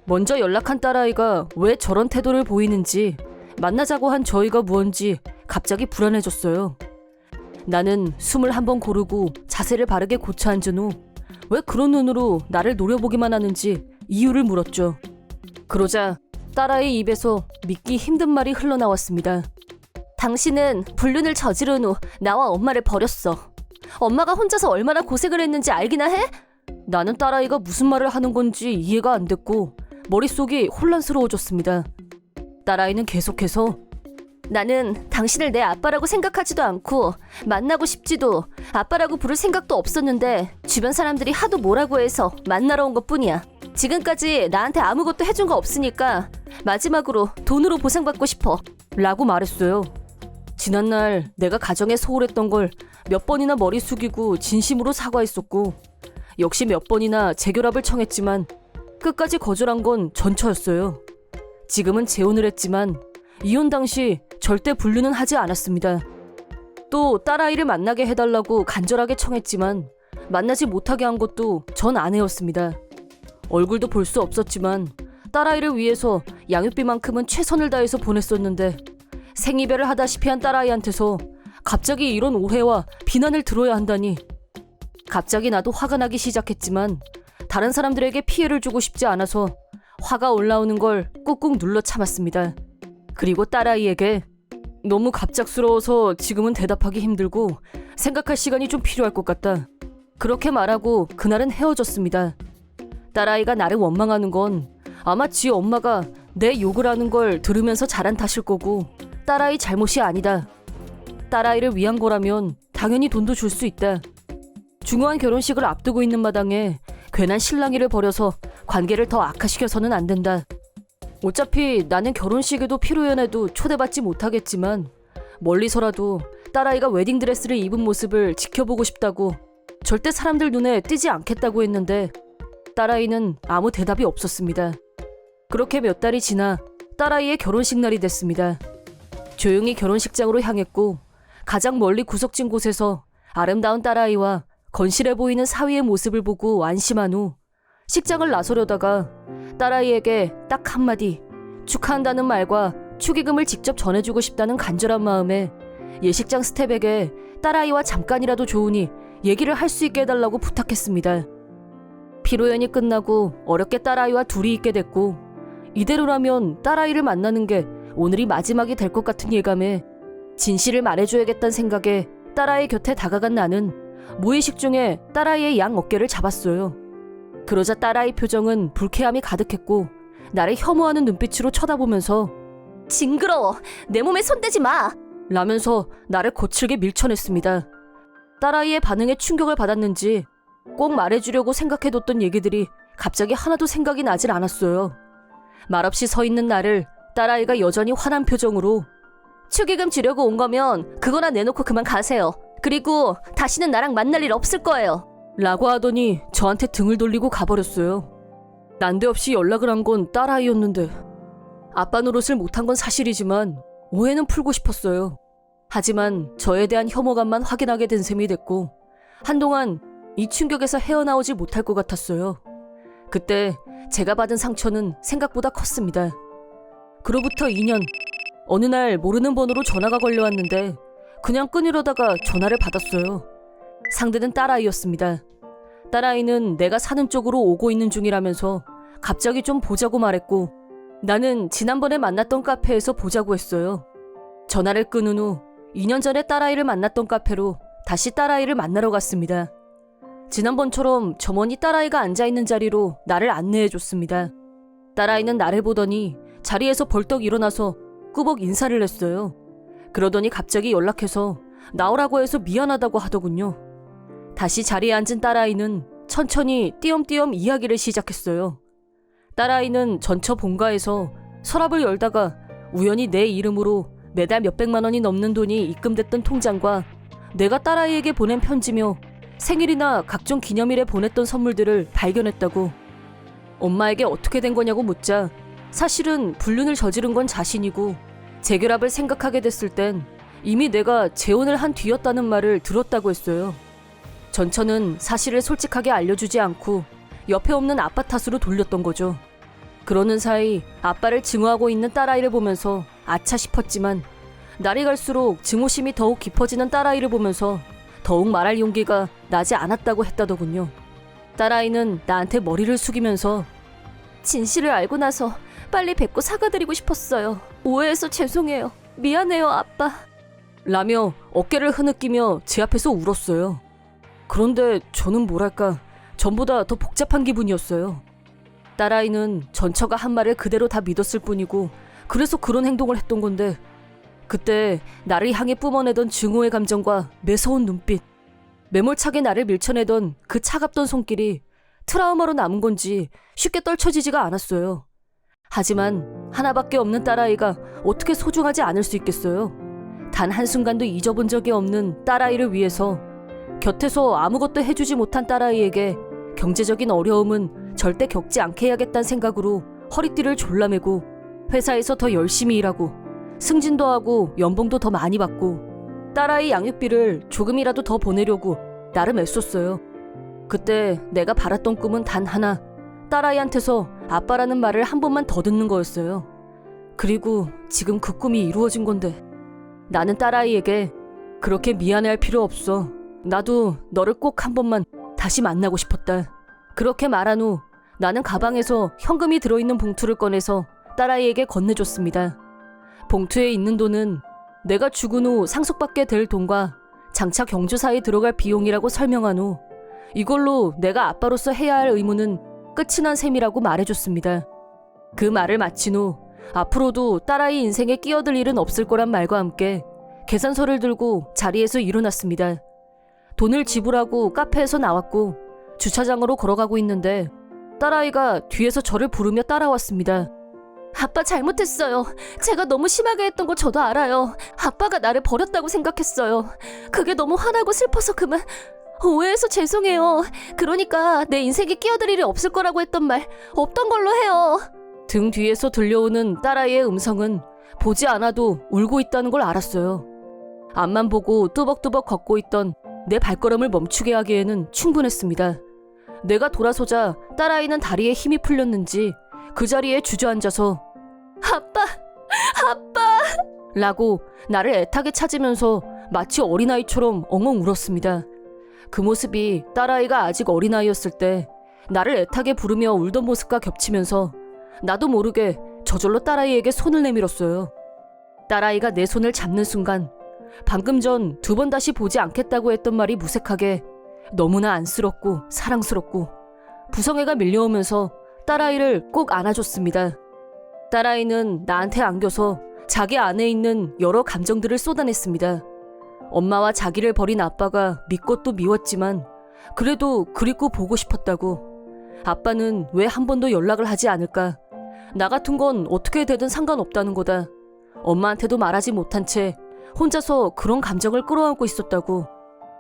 먼저 연락한 딸아이가 왜 저런 태도를 보이는지 만나자고 한 저희가 무언지 갑자기 불안해졌어요. 나는 숨을 한번 고르고 자세를 바르게 고쳐 앉은 후 왜 그런 눈으로 나를 노려보기만 하는지 이유를 물었죠. 그러자 딸아이 입에서 믿기 힘든 말이 흘러나왔습니다. 당신은 불륜을 저지른 후 나와 엄마를 버렸어. 엄마가 혼자서 얼마나 고생을 했는지 알기나 해? 나는 딸아이가 무슨 말을 하는 건지 이해가 안 됐고 머릿속이 혼란스러워졌습니다. 딸아이는 계속해서 나는 당신을 내 아빠라고 생각하지도 않고 만나고 싶지도 아빠라고 부를 생각도 없었는데 주변 사람들이 하도 뭐라고 해서 만나러 온 것뿐이야. 지금까지 나한테 아무것도 해준 거 없으니까 마지막으로 돈으로 보상받고 싶어. 라고 말했어요. 지난날 내가 가정에 소홀했던 걸 몇 번이나 머리 숙이고 진심으로 사과했었고 역시 몇 번이나 재결합을 청했지만 끝까지 거절한 건 전처였어요. 지금은 재혼을 했지만 이혼 당시 절대 불륜은 하지 않았습니다. 또 딸아이를 만나게 해달라고 간절하게 청했지만 만나지 못하게 한 것도 전 아내였습니다. 얼굴도 볼 수 없었지만 딸아이를 위해서 양육비만큼은 최선을 다해서 보냈었는데 생이별을 하다시피 한 딸아이한테서 갑자기 이런 오해와 비난을 들어야 한다니. 갑자기 나도 화가 나기 시작했지만 다른 사람들에게 피해를 주고 싶지 않아서 화가 올라오는 걸 꾹꾹 눌러 참았습니다. 그리고 딸아이에게 너무 갑작스러워서 지금은 대답하기 힘들고 생각할 시간이 좀 필요할 것 같다. 그렇게 말하고 그날은 헤어졌습니다. 딸아이가 나를 원망하는 건 아마 지 엄마가 내 욕을 하는 걸 들으면서 자란 탓일 거고 딸아이 잘못이 아니다. 딸아이를 위한 거라면 당연히 돈도 줄 수 있다. 중요한 결혼식을 앞두고 있는 마당에 괜한 실랑이를 벌여서 관계를 더 악화시켜서는 안 된다. 어차피 나는 결혼식에도 피로연에도 초대받지 못하겠지만 멀리서라도 딸아이가 웨딩드레스를 입은 모습을 지켜보고 싶다고 절대 사람들 눈에 띄지 않겠다고 했는데 딸아이는 아무 대답이 없었습니다. 그렇게 몇 달이 지나 딸아이의 결혼식 날이 됐습니다. 조용히 결혼식장으로 향했고 가장 멀리 구석진 곳에서 아름다운 딸아이와 건실해 보이는 사위의 모습을 보고 안심한 후 식장을 나서려다가 딸아이에게 딱 한마디 축하한다는 말과 축의금을 직접 전해주고 싶다는 간절한 마음에 예식장 스텝에게 딸아이와 잠깐이라도 좋으니 얘기를 할 수 있게 해달라고 부탁했습니다. 피로연이 끝나고 어렵게 딸아이와 둘이 있게 됐고 이대로라면 딸아이를 만나는 게 오늘이 마지막이 될 것 같은 예감에 진실을 말해줘야겠다는 생각에 딸아이 곁에 다가간 나는 무의식 중에 딸아이의 양 어깨를 잡았어요. 그러자 딸아이 표정은 불쾌함이 가득했고 나를 혐오하는 눈빛으로 쳐다보면서 징그러워! 내 몸에 손대지 마! 라면서 나를 거칠게 밀쳐냈습니다. 딸아이의 반응에 충격을 받았는지 꼭 말해주려고 생각해뒀던 얘기들이 갑자기 하나도 생각이 나질 않았어요. 말없이 서 있는 나를 딸아이가 여전히 화난 표정으로 축의금 주려고 온 거면 그거나 내놓고 그만 가세요. 그리고 다시는 나랑 만날 일 없을 거예요. 라고 하더니 저한테 등을 돌리고 가버렸어요. 난데없이 연락을 한 건 딸아이였는데 아빠 노릇을 못한 건 사실이지만 오해는 풀고 싶었어요. 하지만 저에 대한 혐오감만 확인하게 된 셈이 됐고 한동안 이 충격에서 헤어나오지 못할 것 같았어요. 그때 제가 받은 상처는 생각보다 컸습니다. 그로부터 2년, 어느 날 모르는 번호로 전화가 걸려왔는데 그냥 끊으려다가 전화를 받았어요. 상대는 딸아이였습니다. 딸아이는 내가 사는 쪽으로 오고 있는 중이라면서 갑자기 좀 보자고 말했고 나는 지난번에 만났던 카페에서 보자고 했어요. 전화를 끊은 후 2년 전에 딸아이를 만났던 카페로 다시 딸아이를 만나러 갔습니다. 지난번처럼 점원이 딸아이가 앉아있는 자리로 나를 안내해줬습니다. 딸아이는 나를 보더니 자리에서 벌떡 일어나서 꾸벅 인사를 했어요. 그러더니 갑자기 연락해서 나오라고 해서 미안하다고 하더군요. 다시 자리에 앉은 딸아이는 천천히 띄엄띄엄 이야기를 시작했어요. 딸아이는 전처 본가에서 서랍을 열다가 우연히 내 이름으로 매달 몇백만 원이 넘는 돈이 입금됐던 통장과 내가 딸아이에게 보낸 편지며 생일이나 각종 기념일에 보냈던 선물들을 발견했다고. 엄마에게 어떻게 된 거냐고 묻자 사실은 불륜을 저지른 건 자신이고 재결합을 생각하게 됐을 땐 이미 내가 재혼을 한 뒤였다는 말을 들었다고 했어요. 전처는 사실을 솔직하게 알려주지 않고 옆에 없는 아빠 탓으로 돌렸던 거죠. 그러는 사이 아빠를 증오하고 있는 딸아이를 보면서 아차 싶었지만 날이 갈수록 증오심이 더욱 깊어지는 딸아이를 보면서 더욱 말할 용기가 나지 않았다고 했다더군요. 딸아이는 나한테 머리를 숙이면서 진실을 알고 나서 빨리 뵙고 사과드리고 싶었어요. 오해해서 죄송해요. 미안해요, 아빠. 라며 어깨를 흐느끼며 제 앞에서 울었어요. 그런데 저는 뭐랄까 전보다 더 복잡한 기분이었어요. 딸아이는 전처가 한 말을 그대로 다 믿었을 뿐이고 그래서 그런 행동을 했던 건데 그때 나를 향해 뿜어내던 증오의 감정과 매서운 눈빛, 매몰차게 나를 밀쳐내던 그 차갑던 손길이 트라우마로 남은 건지 쉽게 떨쳐지지가 않았어요. 하지만 하나밖에 없는 딸아이가 어떻게 소중하지 않을 수 있겠어요. 단 한순간도 잊어본 적이 없는 딸아이를 위해서 곁에서 아무것도 해주지 못한 딸아이에게 경제적인 어려움은 절대 겪지 않게 해야겠다는 생각으로 허리띠를 졸라매고 회사에서 더 열심히 일하고 승진도 하고 연봉도 더 많이 받고 딸아이 양육비를 조금이라도 더 보내려고 나름 애썼어요. 그때 내가 바랐던 꿈은 단 하나, 딸아이한테서 아빠라는 말을 한 번만 더 듣는 거였어요. 그리고 지금 그 꿈이 이루어진 건데 나는 딸아이에게 그렇게 미안해할 필요 없어. 나도 너를 꼭 한 번만 다시 만나고 싶었다. 그렇게 말한 후 나는 가방에서 현금이 들어있는 봉투를 꺼내서 딸아이에게 건네줬습니다. 봉투에 있는 돈은 내가 죽은 후 상속받게 될 돈과 장차 경조사에 들어갈 비용이라고 설명한 후 이걸로 내가 아빠로서 해야 할 의무는 끝이 난 셈이라고 말해줬습니다. 그 말을 마친 후 앞으로도 딸아이 인생에 끼어들 일은 없을 거란 말과 함께 계산서를 들고 자리에서 일어났습니다. 돈을 지불하고 카페에서 나왔고 주차장으로 걸어가고 있는데 딸아이가 뒤에서 저를 부르며 따라왔습니다. 아빠 잘못했어요. 제가 너무 심하게 했던 거 저도 알아요. 아빠가 나를 버렸다고 생각했어요. 그게 너무 화나고 슬퍼서 그만. 오해해서 죄송해요. 그러니까 내 인생에 끼어들 일이 없을 거라고 했던 말 없던 걸로 해요. 등 뒤에서 들려오는 딸아이의 음성은 보지 않아도 울고 있다는 걸 알았어요. 앞만 보고 뚜벅뚜벅 걷고 있던 내 발걸음을 멈추게 하기에는 충분했습니다. 내가 돌아서자 딸아이는 다리에 힘이 풀렸는지 그 자리에 주저앉아서 아빠! 아빠! 라고 나를 애타게 찾으면서 마치 어린아이처럼 엉엉 울었습니다. 그 모습이 딸아이가 아직 어린아이였을 때 나를 애타게 부르며 울던 모습과 겹치면서 나도 모르게 저절로 딸아이에게 손을 내밀었어요. 딸아이가 내 손을 잡는 순간 방금 전 2번 다시 보지 않겠다고 했던 말이 무색하게 너무나 안쓰럽고 사랑스럽고 부성애가 밀려오면서 딸아이를 꼭 안아줬습니다. 딸아이는 나한테 안겨서 자기 안에 있는 여러 감정들을 쏟아냈습니다. 엄마와 자기를 버린 아빠가 믿고 또 미웠지만 그래도 그립고 보고 싶었다고. 아빠는 왜 한 번도 연락을 하지 않을까? 나 같은 건 어떻게 되든 상관없다는 거다. 엄마한테도 말하지 못한 채 혼자서 그런 감정을 끌어안고 있었다고.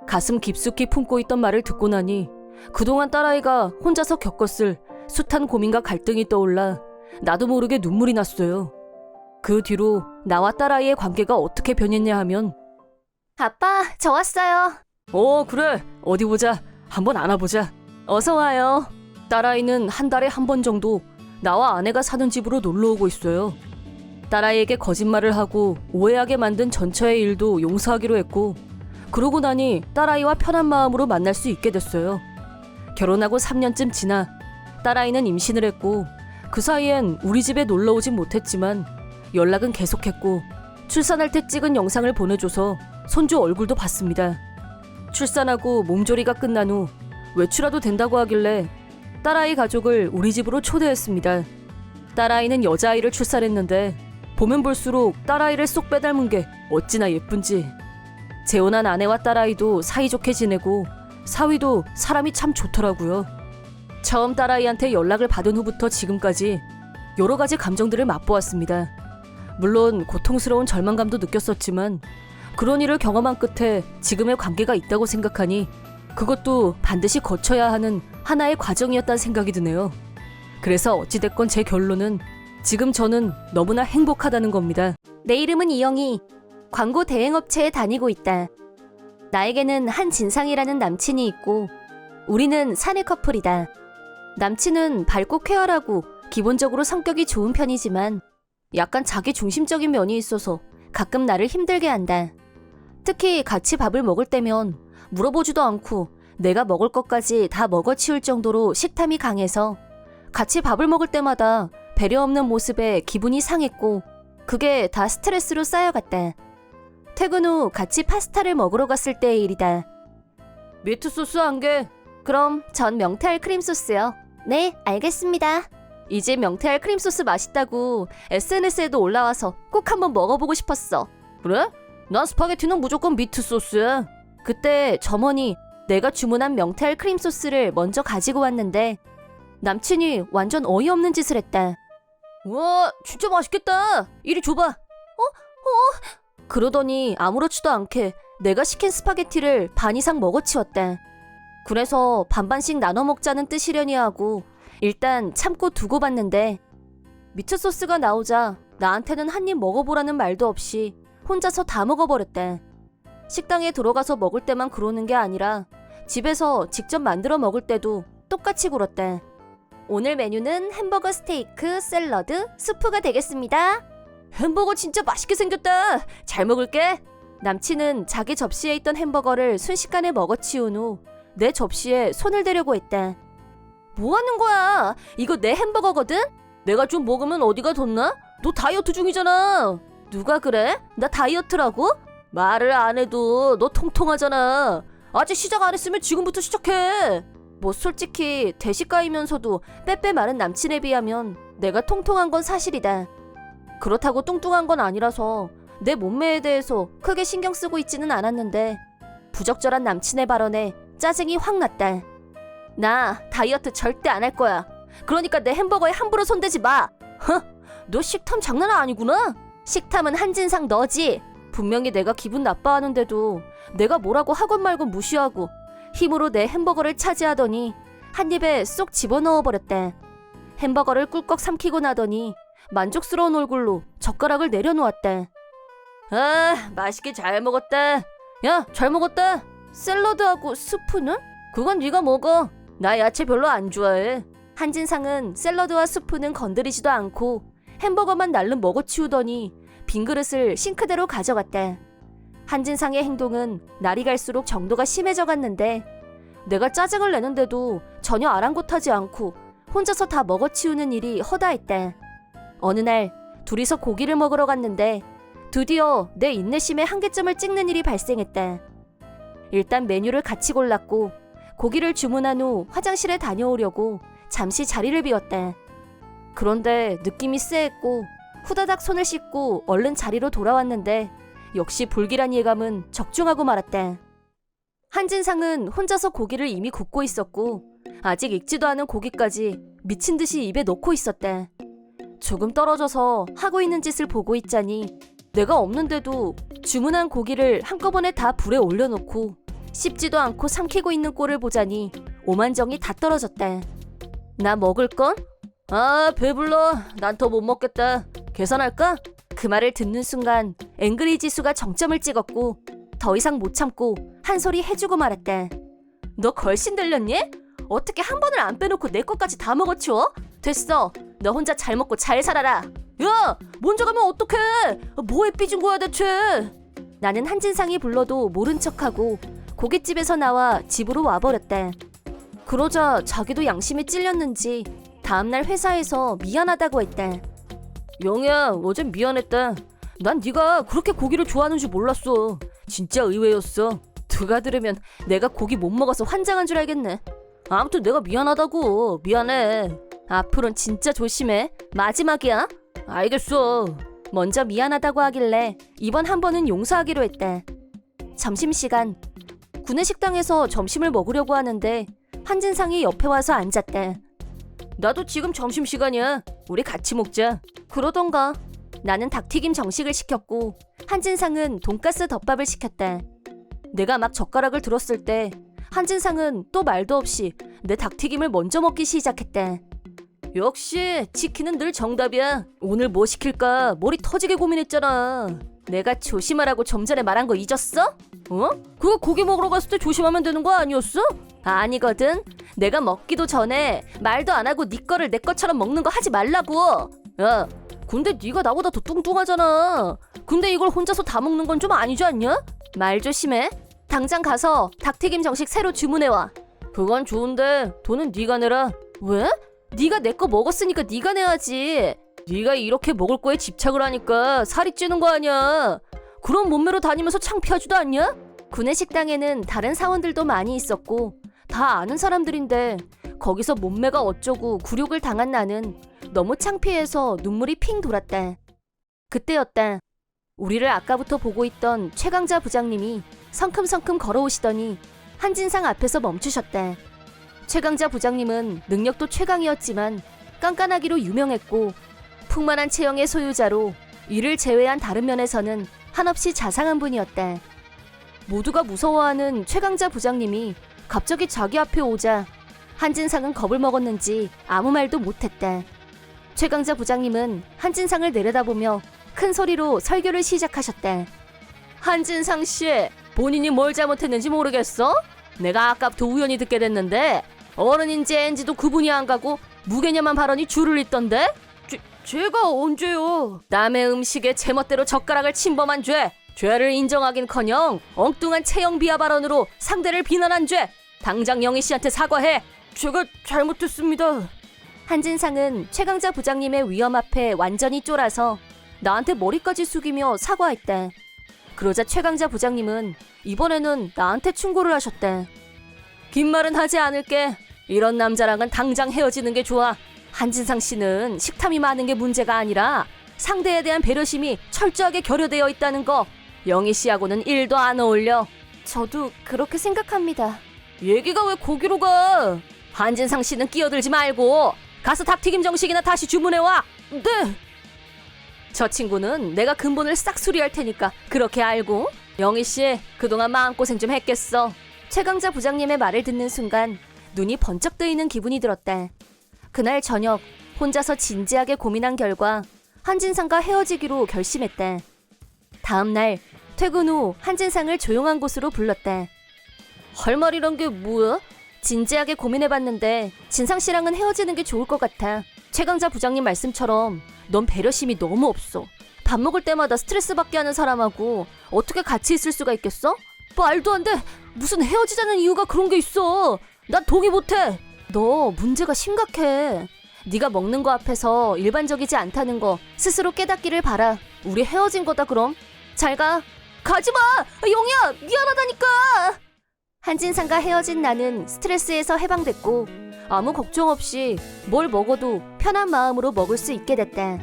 가슴 깊숙이 품고 있던 말을 듣고 나니 그동안 딸아이가 혼자서 겪었을 숱한 고민과 갈등이 떠올라 나도 모르게 눈물이 났어요. 그 뒤로 나와 딸아이의 관계가 어떻게 변했냐 하면 아빠, 저 왔어요. 그래. 어디 보자. 한번 안아보자. 어서 와요. 딸아이는 한 달에 한 번 정도 나와 아내가 사는 집으로 놀러 오고 있어요. 딸아이에게 거짓말을 하고 오해하게 만든 전처의 일도 용서하기로 했고 그러고 나니 딸아이와 편한 마음으로 만날 수 있게 됐어요. 결혼하고 3년쯤 지나 딸아이는 임신을 했고 그 사이엔 우리 집에 놀러 오진 못했지만 연락은 계속했고 출산할 때 찍은 영상을 보내줘서 손주 얼굴도 봤습니다. 출산하고 몸조리가 끝난 후 외출해도 된다고 하길래 딸아이 가족을 우리 집으로 초대했습니다. 딸아이는 여자아이를 출산했는데 보면 볼수록 딸아이를 쏙 빼닮은 게 어찌나 예쁜지. 재혼한 아내와 딸아이도 사이좋게 지내고 사위도 사람이 참 좋더라고요. 처음 딸아이한테 연락을 받은 후부터 지금까지 여러 가지 감정들을 맛보았습니다. 물론 고통스러운 절망감도 느꼈었지만 그런 일을 경험한 끝에 지금의 관계가 있다고 생각하니 그것도 반드시 거쳐야 하는 하나의 과정이었다는 생각이 드네요. 그래서 어찌됐건 제 결론은 지금 저는 너무나 행복하다는 겁니다. 내 이름은 이영희. 광고 대행업체에 다니고 있다. 나에게는 한진상이라는 남친이 있고 우리는 사내 커플이다. 남친은 밝고 쾌활하고 기본적으로 성격이 좋은 편이지만 약간 자기 중심적인 면이 있어서 가끔 나를 힘들게 한다. 특히 같이 밥을 먹을 때면 물어보지도 않고 내가 먹을 것까지 다 먹어치울 정도로 식탐이 강해서 같이 밥을 먹을 때마다 배려 없는 모습에 기분이 상했고 그게 다 스트레스로 쌓여갔다. 퇴근 후 같이 파스타를 먹으러 갔을 때의 일이다. 미트소스 1개. 그럼 전 명태알 크림소스요. 네, 알겠습니다. 이제 명태알 크림소스 맛있다고 SNS에도 올라와서 꼭 한번 먹어보고 싶었어. 그래? 난 스파게티는 무조건 미트소스야. 그때 점원이 내가 주문한 명태알 크림소스를 먼저 가지고 왔는데 남친이 완전 어이없는 짓을 했다. 우와, 진짜 맛있겠다. 이리 줘봐. 그러더니 아무렇지도 않게 내가 시킨 스파게티를 반 이상 먹어치웠다. 그래서 반반씩 나눠 먹자는 뜻이려니 하고 일단 참고 두고 봤는데 미트소스가 나오자 나한테는 한 입 먹어보라는 말도 없이 혼자서 다 먹어버렸다. 식당에 들어가서 먹을 때만 그러는 게 아니라 집에서 직접 만들어 먹을 때도 똑같이 굴었다. 오늘 메뉴는 햄버거 스테이크, 샐러드, 수프가 되겠습니다. 햄버거 진짜 맛있게 생겼다. 잘 먹을게. 남친은 자기 접시에 있던 햄버거를 순식간에 먹어치운 후 내 접시에 손을 대려고 했다. 뭐 하는 거야? 이거 내 햄버거거든? 내가 좀 먹으면 어디가 덧나? 너 다이어트 중이잖아. 누가 그래? 나 다이어트라고? 말을 안 해도 너 통통하잖아. 아직 시작 안 했으면 지금부터 시작해. 뭐 솔직히 대식가이면서도 빼빼 마른 남친에 비하면 내가 통통한 건 사실이다. 그렇다고 뚱뚱한 건 아니라서 내 몸매에 대해서 크게 신경 쓰고 있지는 않았는데 부적절한 남친의 발언에 짜증이 확 났다. 나 다이어트 절대 안 할 거야. 그러니까 내 햄버거에 함부로 손대지 마. 너 식탐 장난 아니구나. 식탐은 한진상 너지. 분명히 내가 기분 나빠하는데도 내가 뭐라고 하건 말건 무시하고 힘으로 내 햄버거를 차지하더니 한 입에 쏙 집어넣어버렸대. 햄버거를 꿀꺽 삼키고 나더니 만족스러운 얼굴로 젓가락을 내려놓았대. 아, 맛있게 잘 먹었다. 야, 잘 먹었다. 샐러드하고 스프는? 그건 네가 먹어. 나 야채 별로 안 좋아해. 한진상은 샐러드와 스프는 건드리지도 않고 햄버거만 날름 먹어치우더니 빈 그릇을 싱크대로 가져갔대. 한진상의 행동은 날이 갈수록 정도가 심해져 갔는데 내가 짜증을 내는데도 전혀 아랑곳하지 않고 혼자서 다 먹어치우는 일이 허다했대. 어느 날 둘이서 고기를 먹으러 갔는데 드디어 내 인내심의 한계점을 찍는 일이 발생했대. 일단 메뉴를 같이 골랐고 고기를 주문한 후 화장실에 다녀오려고 잠시 자리를 비웠대. 그런데 느낌이 쎄했고 후다닥 손을 씻고 얼른 자리로 돌아왔는데 역시 불길한 예감은 적중하고 말았대. 한진상은 혼자서 고기를 이미 굽고 있었고 아직 익지도 않은 고기까지 미친 듯이 입에 넣고 있었대. 조금 떨어져서 하고 있는 짓을 보고 있자니 내가 없는데도 주문한 고기를 한꺼번에 다 불에 올려놓고 씹지도 않고 삼키고 있는 꼴을 보자니 오만정이 다 떨어졌대. 나 먹을 건? 아, 배불러. 난 더 못 먹겠다. 계산할까? 그 말을 듣는 순간 앵그리 지수가 정점을 찍었고 더 이상 못 참고 한 소리 해주고 말았대. 너 걸신 들렸니? 어떻게 한 번을 안 빼놓고 내 것까지 다 먹어치워? 됐어. 너 혼자 잘 먹고 잘 살아라. 야! 먼저 가면 어떡해? 뭐에 삐진 거야 대체? 나는 한진상이 불러도 모른 척하고 고깃집에서 나와 집으로 와버렸대. 그러자 자기도 양심이 찔렸는지 다음날 회사에서 미안하다고 했대. 영희야, 어젠 미안했다. 난 네가 그렇게 고기를 좋아하는 줄 몰랐어. 진짜 의외였어. 누가 들으면 내가 고기 못 먹어서 환장한 줄 알겠네. 아무튼 내가 미안하다고. 미안해. 앞으로는 진짜 조심해. 마지막이야. 알겠어. 먼저 미안하다고 하길래 이번 한 번은 용서하기로 했대. 점심시간. 구내식당에서 점심을 먹으려고 하는데 한진상이 옆에 와서 앉았대. 나도 지금 점심시간이야. 우리 같이 먹자. 그러던가. 나는 닭튀김 정식을 시켰고 한진상은 돈가스 덮밥을 시켰대. 내가 막 젓가락을 들었을 때 한진상은 또 말도 없이 내 닭튀김을 먼저 먹기 시작했대. 역시 치킨은 늘 정답이야. 오늘 뭐 시킬까 머리 터지게 고민했잖아. 내가 조심하라고 좀 전에 말한 거 잊었어? 어? 그거 고기 먹으러 갔을 때 조심하면 되는 거 아니었어? 아니거든. 내가 먹기도 전에 말도 안 하고 네 거를 내 것처럼 먹는 거 하지 말라고. 야, 근데 네가 나보다 더 뚱뚱하잖아. 근데 이걸 혼자서 다 먹는 건 좀 아니지 않냐? 말 조심해. 당장 가서 닭튀김 정식 새로 주문해와. 그건 좋은데 돈은 네가 내라. 왜? 네가 내 거 먹었으니까 네가 내야지. 네가 이렇게 먹을 거에 집착을 하니까 살이 찌는 거 아니야. 그런 몸매로 다니면서 창피하지도 않냐? 구내식당에는 다른 사원들도 많이 있었고 다 아는 사람들인데 거기서 몸매가 어쩌고 굴욕을 당한 나는 너무 창피해서 눈물이 핑 돌았다. 그때였다. 우리를 아까부터 보고 있던 최강자 부장님이 성큼성큼 걸어오시더니 한진상 앞에서 멈추셨다. 최강자 부장님은 능력도 최강이었지만 깐깐하기로 유명했고 풍만한 체형의 소유자로 이를 제외한 다른 면에서는 한없이 자상한 분이었다. 모두가 무서워하는 최강자 부장님이 갑자기 자기 앞에 오자 한진상은 겁을 먹었는지 아무 말도 못했다. 최강자 부장님은 한진상을 내려다보며 큰 소리로 설교를 시작하셨다. 한진상 씨, 본인이 뭘 잘못했는지 모르겠어? 내가 아까부터 우연히 듣게 됐는데 어른인지 애인지도 구분이 안 가고 무개념한 발언이 줄을 잇던데? 제가 언제요? 남의 음식에 제멋대로 젓가락을 침범한 죄, 죄를 인정하긴커녕 엉뚱한 체형 비하 발언으로 상대를 비난한 죄, 당장 영희 씨한테 사과해. 제가 잘못했습니다. 한진상은 최강자 부장님의 위험 앞에 완전히 쫄아서 나한테 머리까지 숙이며 사과했대. 그러자 최강자 부장님은 이번에는 나한테 충고를 하셨대. 긴 말은 하지 않을게. 이런 남자랑은 당장 헤어지는 게 좋아. 한진상 씨는 식탐이 많은 게 문제가 아니라 상대에 대한 배려심이 철저하게 결여되어 있다는 거. 영희 씨하고는 1도 안 어울려. 저도 그렇게 생각합니다. 얘기가 왜 거기로 가? 한진상 씨는 끼어들지 말고 가서 닭튀김 정식이나 다시 주문해와. 네. 저 친구는 내가 근본을 싹 수리할 테니까 그렇게 알고. 영희씨, 그동안 마음고생 좀 했겠어. 최강자 부장님의 말을 듣는 순간 눈이 번쩍 뜨이는 기분이 들었다. 그날 저녁 혼자서 진지하게 고민한 결과 한진상과 헤어지기로 결심했다. 다음 날 퇴근 후 한진상을 조용한 곳으로 불렀다. 할 말이란 게 뭐야? 진지하게 고민해봤는데 진상씨랑은 헤어지는 게 좋을 것 같아. 최강자 부장님 말씀처럼 넌 배려심이 너무 없어. 밥 먹을 때마다 스트레스 받게 하는 사람하고 어떻게 같이 있을 수가 있겠어? 말도 안 돼. 무슨 헤어지자는 이유가 그런 게 있어. 난 동의 못해. 너 문제가 심각해. 네가 먹는 거 앞에서 일반적이지 않다는 거 스스로 깨닫기를 바라. 우리 헤어진 거다 그럼. 잘 가. 가지마. 영희야, 미안하다니까. 한진상과 헤어진 나는 스트레스에서 해방됐고 아무 걱정 없이 뭘 먹어도 편한 마음으로 먹을 수 있게 됐다.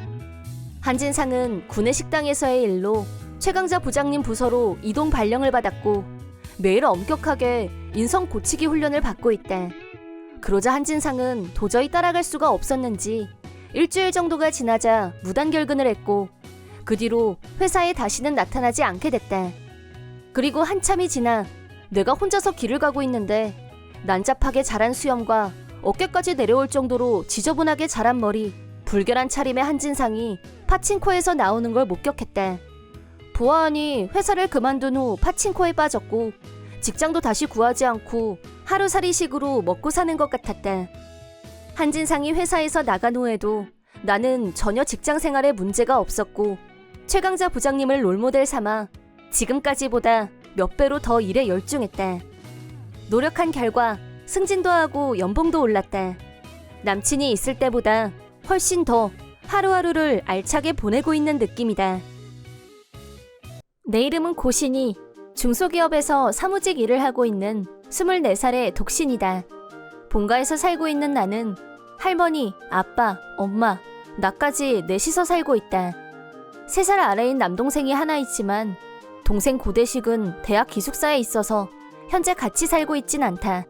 한진상은 구내 식당에서의 일로 최강자 부장님 부서로 이동 발령을 받았고 매일 엄격하게 인성 고치기 훈련을 받고 있다. 그러자 한진상은 도저히 따라갈 수가 없었는지 일주일 정도가 지나자 무단결근을 했고 그 뒤로 회사에 다시는 나타나지 않게 됐다. 그리고 한참이 지나 내가 혼자서 길을 가고 있는데 난잡하게 자란 수염과 어깨까지 내려올 정도로 지저분하게 자란 머리, 불결한 차림의 한진상이 파친코에서 나오는 걸 목격했다. 보아하니 회사를 그만둔 후 파친코에 빠졌고 직장도 다시 구하지 않고 하루살이식으로 먹고 사는 것 같았다. 한진상이 회사에서 나간 후에도 나는 전혀 직장 생활에 문제가 없었고 최강자 부장님을 롤모델 삼아 지금까지보다 몇 배로 더 일에 열중했다. 노력한 결과 승진도 하고 연봉도 올랐다. 남친이 있을 때보다 훨씬 더 하루하루를 알차게 보내고 있는 느낌이다. 내 이름은 고신이 중소기업에서 사무직 일을 하고 있는 24살의 독신이다. 본가에서 살고 있는 나는 할머니, 아빠, 엄마, 나까지 넷이서 살고 있다. 3살 아래인 남동생이 하나 있지만 동생 고대식은 대학 기숙사에 있어서 현재 같이 살고 있진 않다.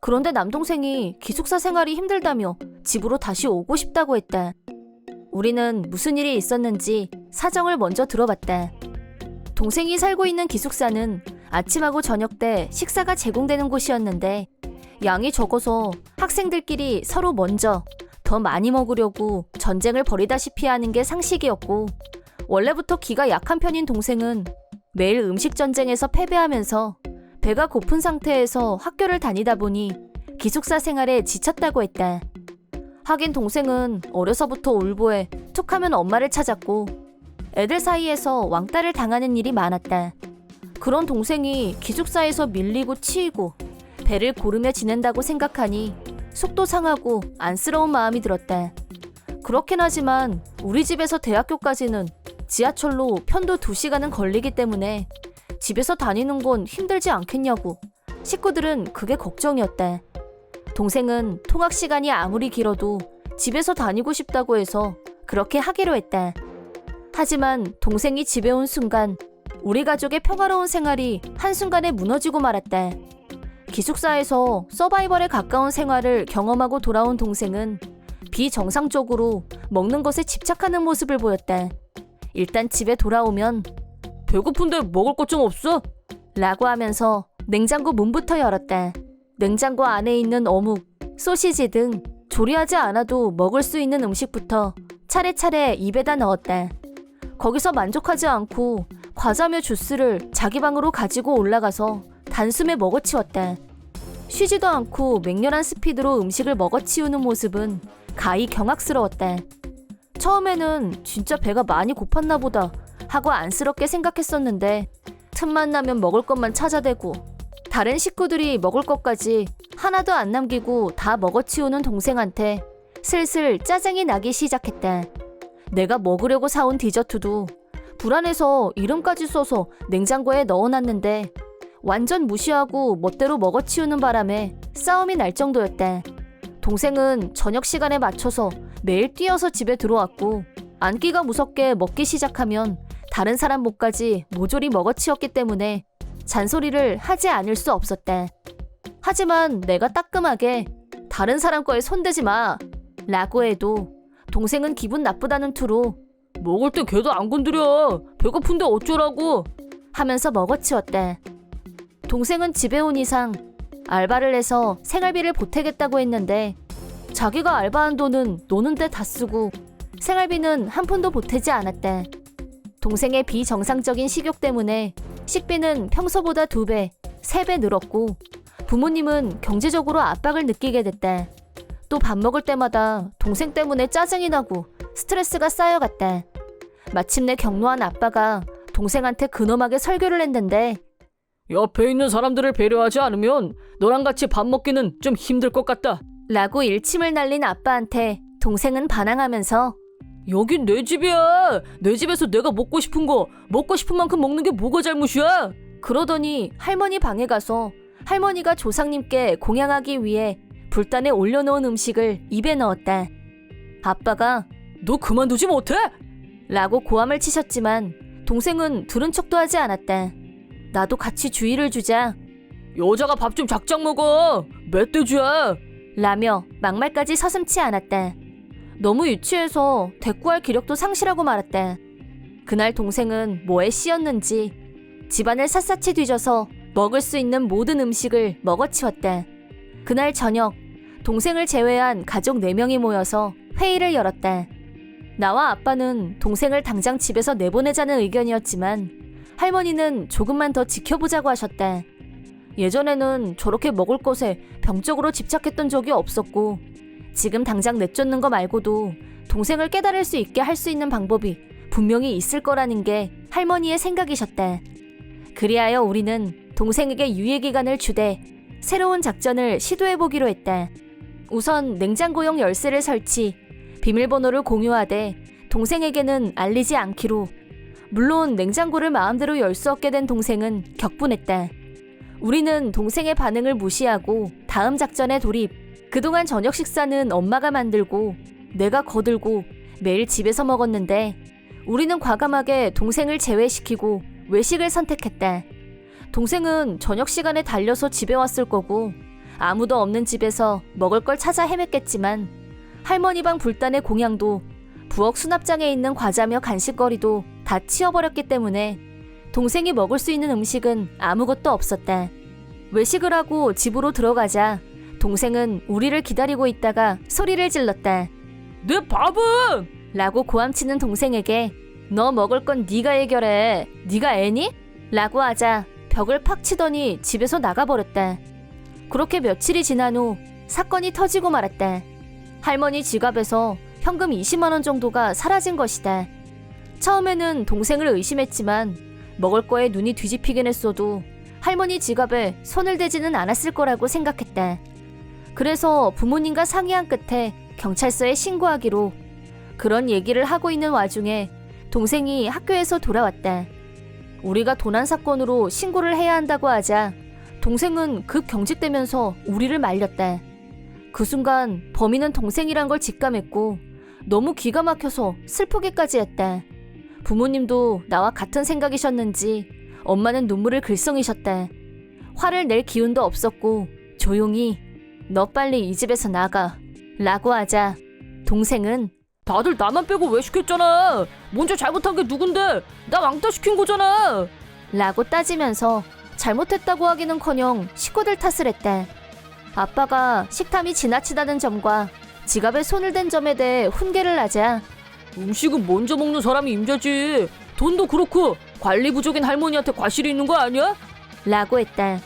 그런데 남동생이 기숙사 생활이 힘들다며 집으로 다시 오고 싶다고 했다. 우리는 무슨 일이 있었는지 사정을 먼저 들어봤다. 동생이 살고 있는 기숙사는 아침하고 저녁 때 식사가 제공되는 곳이었는데 양이 적어서 학생들끼리 서로 먼저 더 많이 먹으려고 전쟁을 벌이다시피 하는 게 상식이었고 원래부터 기가 약한 편인 동생은 매일 음식 전쟁에서 패배하면서 배가 고픈 상태에서 학교를 다니다 보니 기숙사 생활에 지쳤다고 했다. 하긴 동생은 어려서부터 울보에 툭하면 엄마를 찾았고 애들 사이에서 왕따를 당하는 일이 많았다. 그런 동생이 기숙사에서 밀리고 치이고 배를 고르며 지낸다고 생각하니 속도 상하고 안쓰러운 마음이 들었다. 그렇긴 하지만 우리 집에서 대학교까지는 지하철로 편도 2시간은 걸리기 때문에 집에서 다니는 건 힘들지 않겠냐고 식구들은 그게 걱정이었다. 동생은 통학 시간이 아무리 길어도 집에서 다니고 싶다고 해서 그렇게 하기로 했다. 하지만 동생이 집에 온 순간 우리 가족의 평화로운 생활이 한순간에 무너지고 말았다. 기숙사에서 서바이벌에 가까운 생활을 경험하고 돌아온 동생은 비정상적으로 먹는 것에 집착하는 모습을 보였다. 일단 집에 돌아오면 배고픈데 먹을 것 좀 없어? 라고 하면서 냉장고 문부터 열었다. 냉장고 안에 있는 어묵, 소시지 등 조리하지 않아도 먹을 수 있는 음식부터 차례차례 입에다 넣었다. 거기서 만족하지 않고 과자며 주스를 자기 방으로 가지고 올라가서 단숨에 먹어치웠다. 쉬지도 않고 맹렬한 스피드로 음식을 먹어치우는 모습은 가히 경악스러웠다. 처음에는 진짜 배가 많이 고팠나 보다 하고 안쓰럽게 생각했었는데 틈만 나면 먹을 것만 찾아대고 다른 식구들이 먹을 것까지 하나도 안 남기고 다 먹어치우는 동생한테 슬슬 짜증이 나기 시작했다. 내가 먹으려고 사온 디저트도 불안해서 이름까지 써서 냉장고에 넣어놨는데 완전 무시하고 멋대로 먹어치우는 바람에 싸움이 날 정도였다. 동생은 저녁 시간에 맞춰서 매일 뛰어서 집에 들어왔고 앉기가 무섭게 먹기 시작하면 다른 사람 목까지 모조리 먹어치웠기 때문에 잔소리를 하지 않을 수 없었다. 하지만 내가 따끔하게 다른 사람 거에 손대지 마 라고 해도 동생은 기분 나쁘다는 투로 먹을 때 걔도 안 건드려. 배고픈데 어쩌라고. 하면서 먹어치웠다. 동생은 집에 온 이상 알바를 해서 생활비를 보태겠다고 했는데 자기가 알바한 돈은 노는 데 다 쓰고 생활비는 한 푼도 보태지 않았다. 동생의 비정상적인 식욕 때문에 식비는 평소보다 2배, 3배 늘었고 부모님은 경제적으로 압박을 느끼게 됐다. 또 밥 먹을 때마다 동생 때문에 짜증이 나고 스트레스가 쌓여갔다. 마침내 경로한 아빠가 동생한테 근엄하게 설교를 했는데 옆에 있는 사람들을 배려하지 않으면 너랑 같이 밥 먹기는 좀 힘들 것 같다. 라고 일침을 날린 아빠한테 동생은 반항하면서 여긴 내 집이야. 내 집에서 내가 먹고 싶은 거 먹고 싶은 만큼 먹는 게 뭐가 잘못이야? 그러더니 할머니 방에 가서 할머니가 조상님께 공양하기 위해 불단에 올려놓은 음식을 입에 넣었다. 아빠가 너 그만두지 못해? 라고 고함을 치셨지만 동생은 들은 척도 하지 않았다. 나도 같이 주의를 주자 여자가 밥 좀 작작 먹어. 멧돼지야. 라며 막말까지 서슴지 않았다. 너무 유치해서 대꾸할 기력도 상실하고 말았다. 그날 동생은 뭐에 씌었는지 집안을 샅샅이 뒤져서 먹을 수 있는 모든 음식을 먹어치웠다. 그날 저녁 동생을 제외한 가족 4명이 모여서 회의를 열었다. 나와 아빠는 동생을 당장 집에서 내보내자는 의견이었지만 할머니는 조금만 더 지켜보자고 하셨다. 예전에는 저렇게 먹을 것에 병적으로 집착했던 적이 없었고 지금 당장 내쫓는 거 말고도 동생을 깨달을 수 있게 할 수 있는 방법이 분명히 있을 거라는 게 할머니의 생각이셨다. 그리하여 우리는 동생에게 유예기간을 주되 새로운 작전을 시도해보기로 했다. 우선 냉장고용 열쇠를 설치, 비밀번호를 공유하되 동생에게는 알리지 않기로. 물론 냉장고를 마음대로 열 수 없게 된 동생은 격분했다. 우리는 동생의 반응을 무시하고 다음 작전에 돌입. 그동안 저녁 식사는 엄마가 만들고 내가 거들고 매일 집에서 먹었는데 우리는 과감하게 동생을 제외시키고 외식을 선택했다. 동생은 저녁 시간에 달려서 집에 왔을 거고 아무도 없는 집에서 먹을 걸 찾아 헤맸겠지만 할머니 방 불단의 공양도 부엌 수납장에 있는 과자며 간식거리도 다 치워버렸기 때문에 동생이 먹을 수 있는 음식은 아무것도 없었다. 외식을 하고 집으로 들어가자 동생은 우리를 기다리고 있다가 소리를 질렀다. 내 밥은! 라고 고함치는 동생에게 너 먹을 건 네가 해결해. 네가 애니? 라고 하자 벽을 팍 치더니 집에서 나가버렸다. 그렇게 며칠이 지난 후 사건이 터지고 말았다. 할머니 지갑에서 현금 20만 원 정도가 사라진 것이다. 처음에는 동생을 의심했지만 먹을 거에 눈이 뒤집히긴 했어도 할머니 지갑에 손을 대지는 않았을 거라고 생각했다. 그래서 부모님과 상의한 끝에 경찰서에 신고하기로. 그런 얘기를 하고 있는 와중에 동생이 학교에서 돌아왔다. 우리가 도난 사건으로 신고를 해야 한다고 하자 동생은 급 경직되면서 우리를 말렸다. 그 순간 범인은 동생이란 걸 직감했고 너무 기가 막혀서 슬프기까지 했다. 부모님도 나와 같은 생각이셨는지 엄마는 눈물을 글썽이셨다. 화를 낼 기운도 없었고 조용히 너 빨리 이 집에서 나가 라고 하자 동생은 다들 나만 빼고 외식했잖아. 먼저 잘못한 게 누군데? 나 왕따 시킨 거잖아. 라고 따지면서 잘못했다고 하기는커녕 식구들 탓을 했다. 아빠가 식탐이 지나치다는 점과 지갑에 손을 댄 점에 대해 훈계를 하자 음식은 먼저 먹는 사람이 임자지. 돈도 그렇고 관리 부족인 할머니한테 과실이 있는 거 아니야? 라고 했다.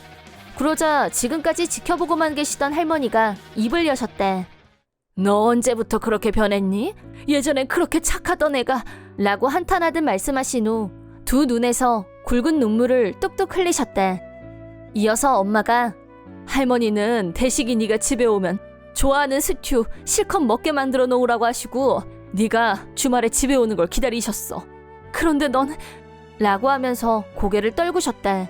그러자 지금까지 지켜보고만 계시던 할머니가 입을 여셨다. 너 언제부터 그렇게 변했니? 예전엔 그렇게 착하던 애가 라고 한탄하듯 말씀하신 후 두 눈에서 굵은 눈물을 뚝뚝 흘리셨다. 이어서 엄마가 할머니는 대식이 네가 집에 오면 좋아하는 스튜 실컷 먹게 만들어 놓으라고 하시고 네가 주말에 집에 오는 걸 기다리셨어. 그런데 넌 라고 하면서 고개를 떨구셨다.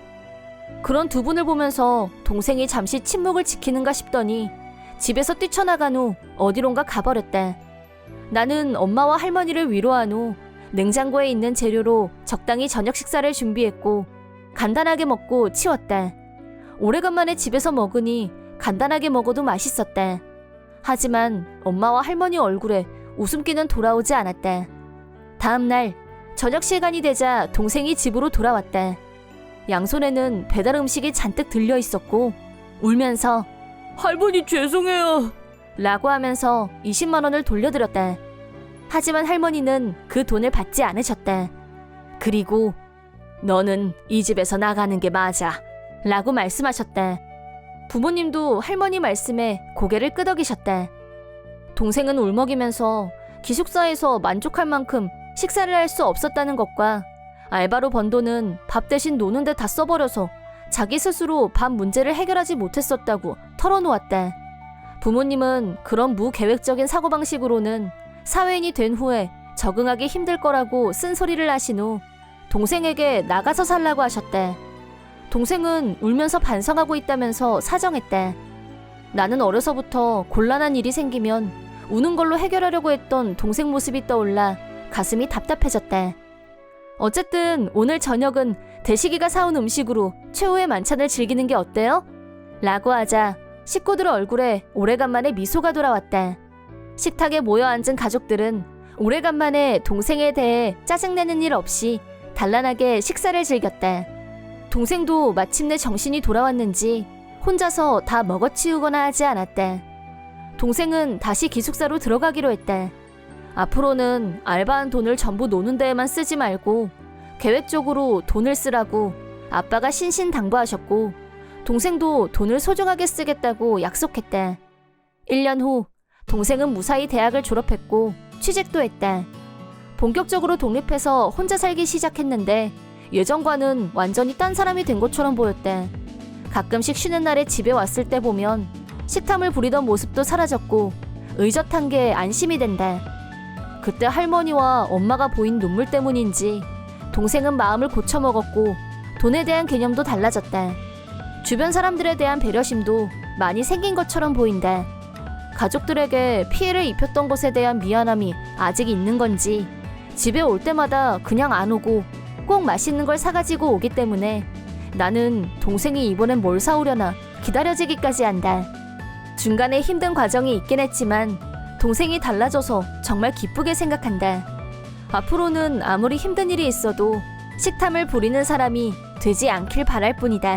그런 두 분을 보면서 동생이 잠시 침묵을 지키는가 싶더니 집에서 뛰쳐나간 후 어디론가 가버렸다. 나는 엄마와 할머니를 위로한 후 냉장고에 있는 재료로 적당히 저녁 식사를 준비했고 간단하게 먹고 치웠다. 오래간만에 집에서 먹으니 간단하게 먹어도 맛있었다. 하지만 엄마와 할머니 얼굴에 웃음기는 돌아오지 않았다. 다음 날 저녁 시간이 되자 동생이 집으로 돌아왔다. 양손에는 배달 음식이 잔뜩 들려 있었고 울면서 할머니 죄송해요. 라고 하면서 20만 원을 돌려드렸다. 하지만 할머니는 그 돈을 받지 않으셨다. 그리고 너는 이 집에서 나가는 게 맞아 라고 말씀하셨다. 부모님도 할머니 말씀에 고개를 끄덕이셨다. 동생은 울먹이면서 기숙사에서 만족할 만큼 식사를 할 수 없었다는 것과 알바로 번 돈은 밥 대신 노는데 다 써버려서 자기 스스로 밥 문제를 해결하지 못했었다고 털어놓았다. 부모님은 그런 무계획적인 사고방식으로는 사회인이 된 후에 적응하기 힘들 거라고 쓴소리를 하신 후 동생에게 나가서 살라고 하셨다. 동생은 울면서 반성하고 있다면서 사정했다. 나는 어려서부터 곤란한 일이 생기면 우는 걸로 해결하려고 했던 동생 모습이 떠올라 가슴이 답답해졌다. 어쨌든 오늘 저녁은 대식이가 사온 음식으로 최후의 만찬을 즐기는 게 어때요? 라고 하자 식구들 얼굴에 오래간만에 미소가 돌아왔다. 식탁에 모여 앉은 가족들은 오래간만에 동생에 대해 짜증내는 일 없이 단란하게 식사를 즐겼다. 동생도 마침내 정신이 돌아왔는지 혼자서 다 먹어치우거나 하지 않았다. 동생은 다시 기숙사로 들어가기로 했다. 앞으로는 알바한 돈을 전부 노는 데에만 쓰지 말고 계획적으로 돈을 쓰라고 아빠가 신신당부하셨고 동생도 돈을 소중하게 쓰겠다고 약속했다. 1년 후 동생은 무사히 대학을 졸업했고 취직도 했다. 본격적으로 독립해서 혼자 살기 시작했는데 예전과는 완전히 딴 사람이 된 것처럼 보였다. 가끔씩 쉬는 날에 집에 왔을 때 보면 식탐을 부리던 모습도 사라졌고 의젓한 게 안심이 된다. 그때 할머니와 엄마가 보인 눈물 때문인지 동생은 마음을 고쳐먹었고 돈에 대한 개념도 달라졌다. 주변 사람들에 대한 배려심도 많이 생긴 것처럼 보인다. 가족들에게 피해를 입혔던 것에 대한 미안함이 아직 있는 건지 집에 올 때마다 그냥 안 오고 꼭 맛있는 걸 사가지고 오기 때문에 나는 동생이 이번엔 뭘 사오려나 기다려지기까지 한다. 중간에 힘든 과정이 있긴 했지만 동생이 달라져서 정말 기쁘게 생각한다. 앞으로는 아무리 힘든 일이 있어도 식탐을 부리는 사람이 되지 않길 바랄 뿐이다.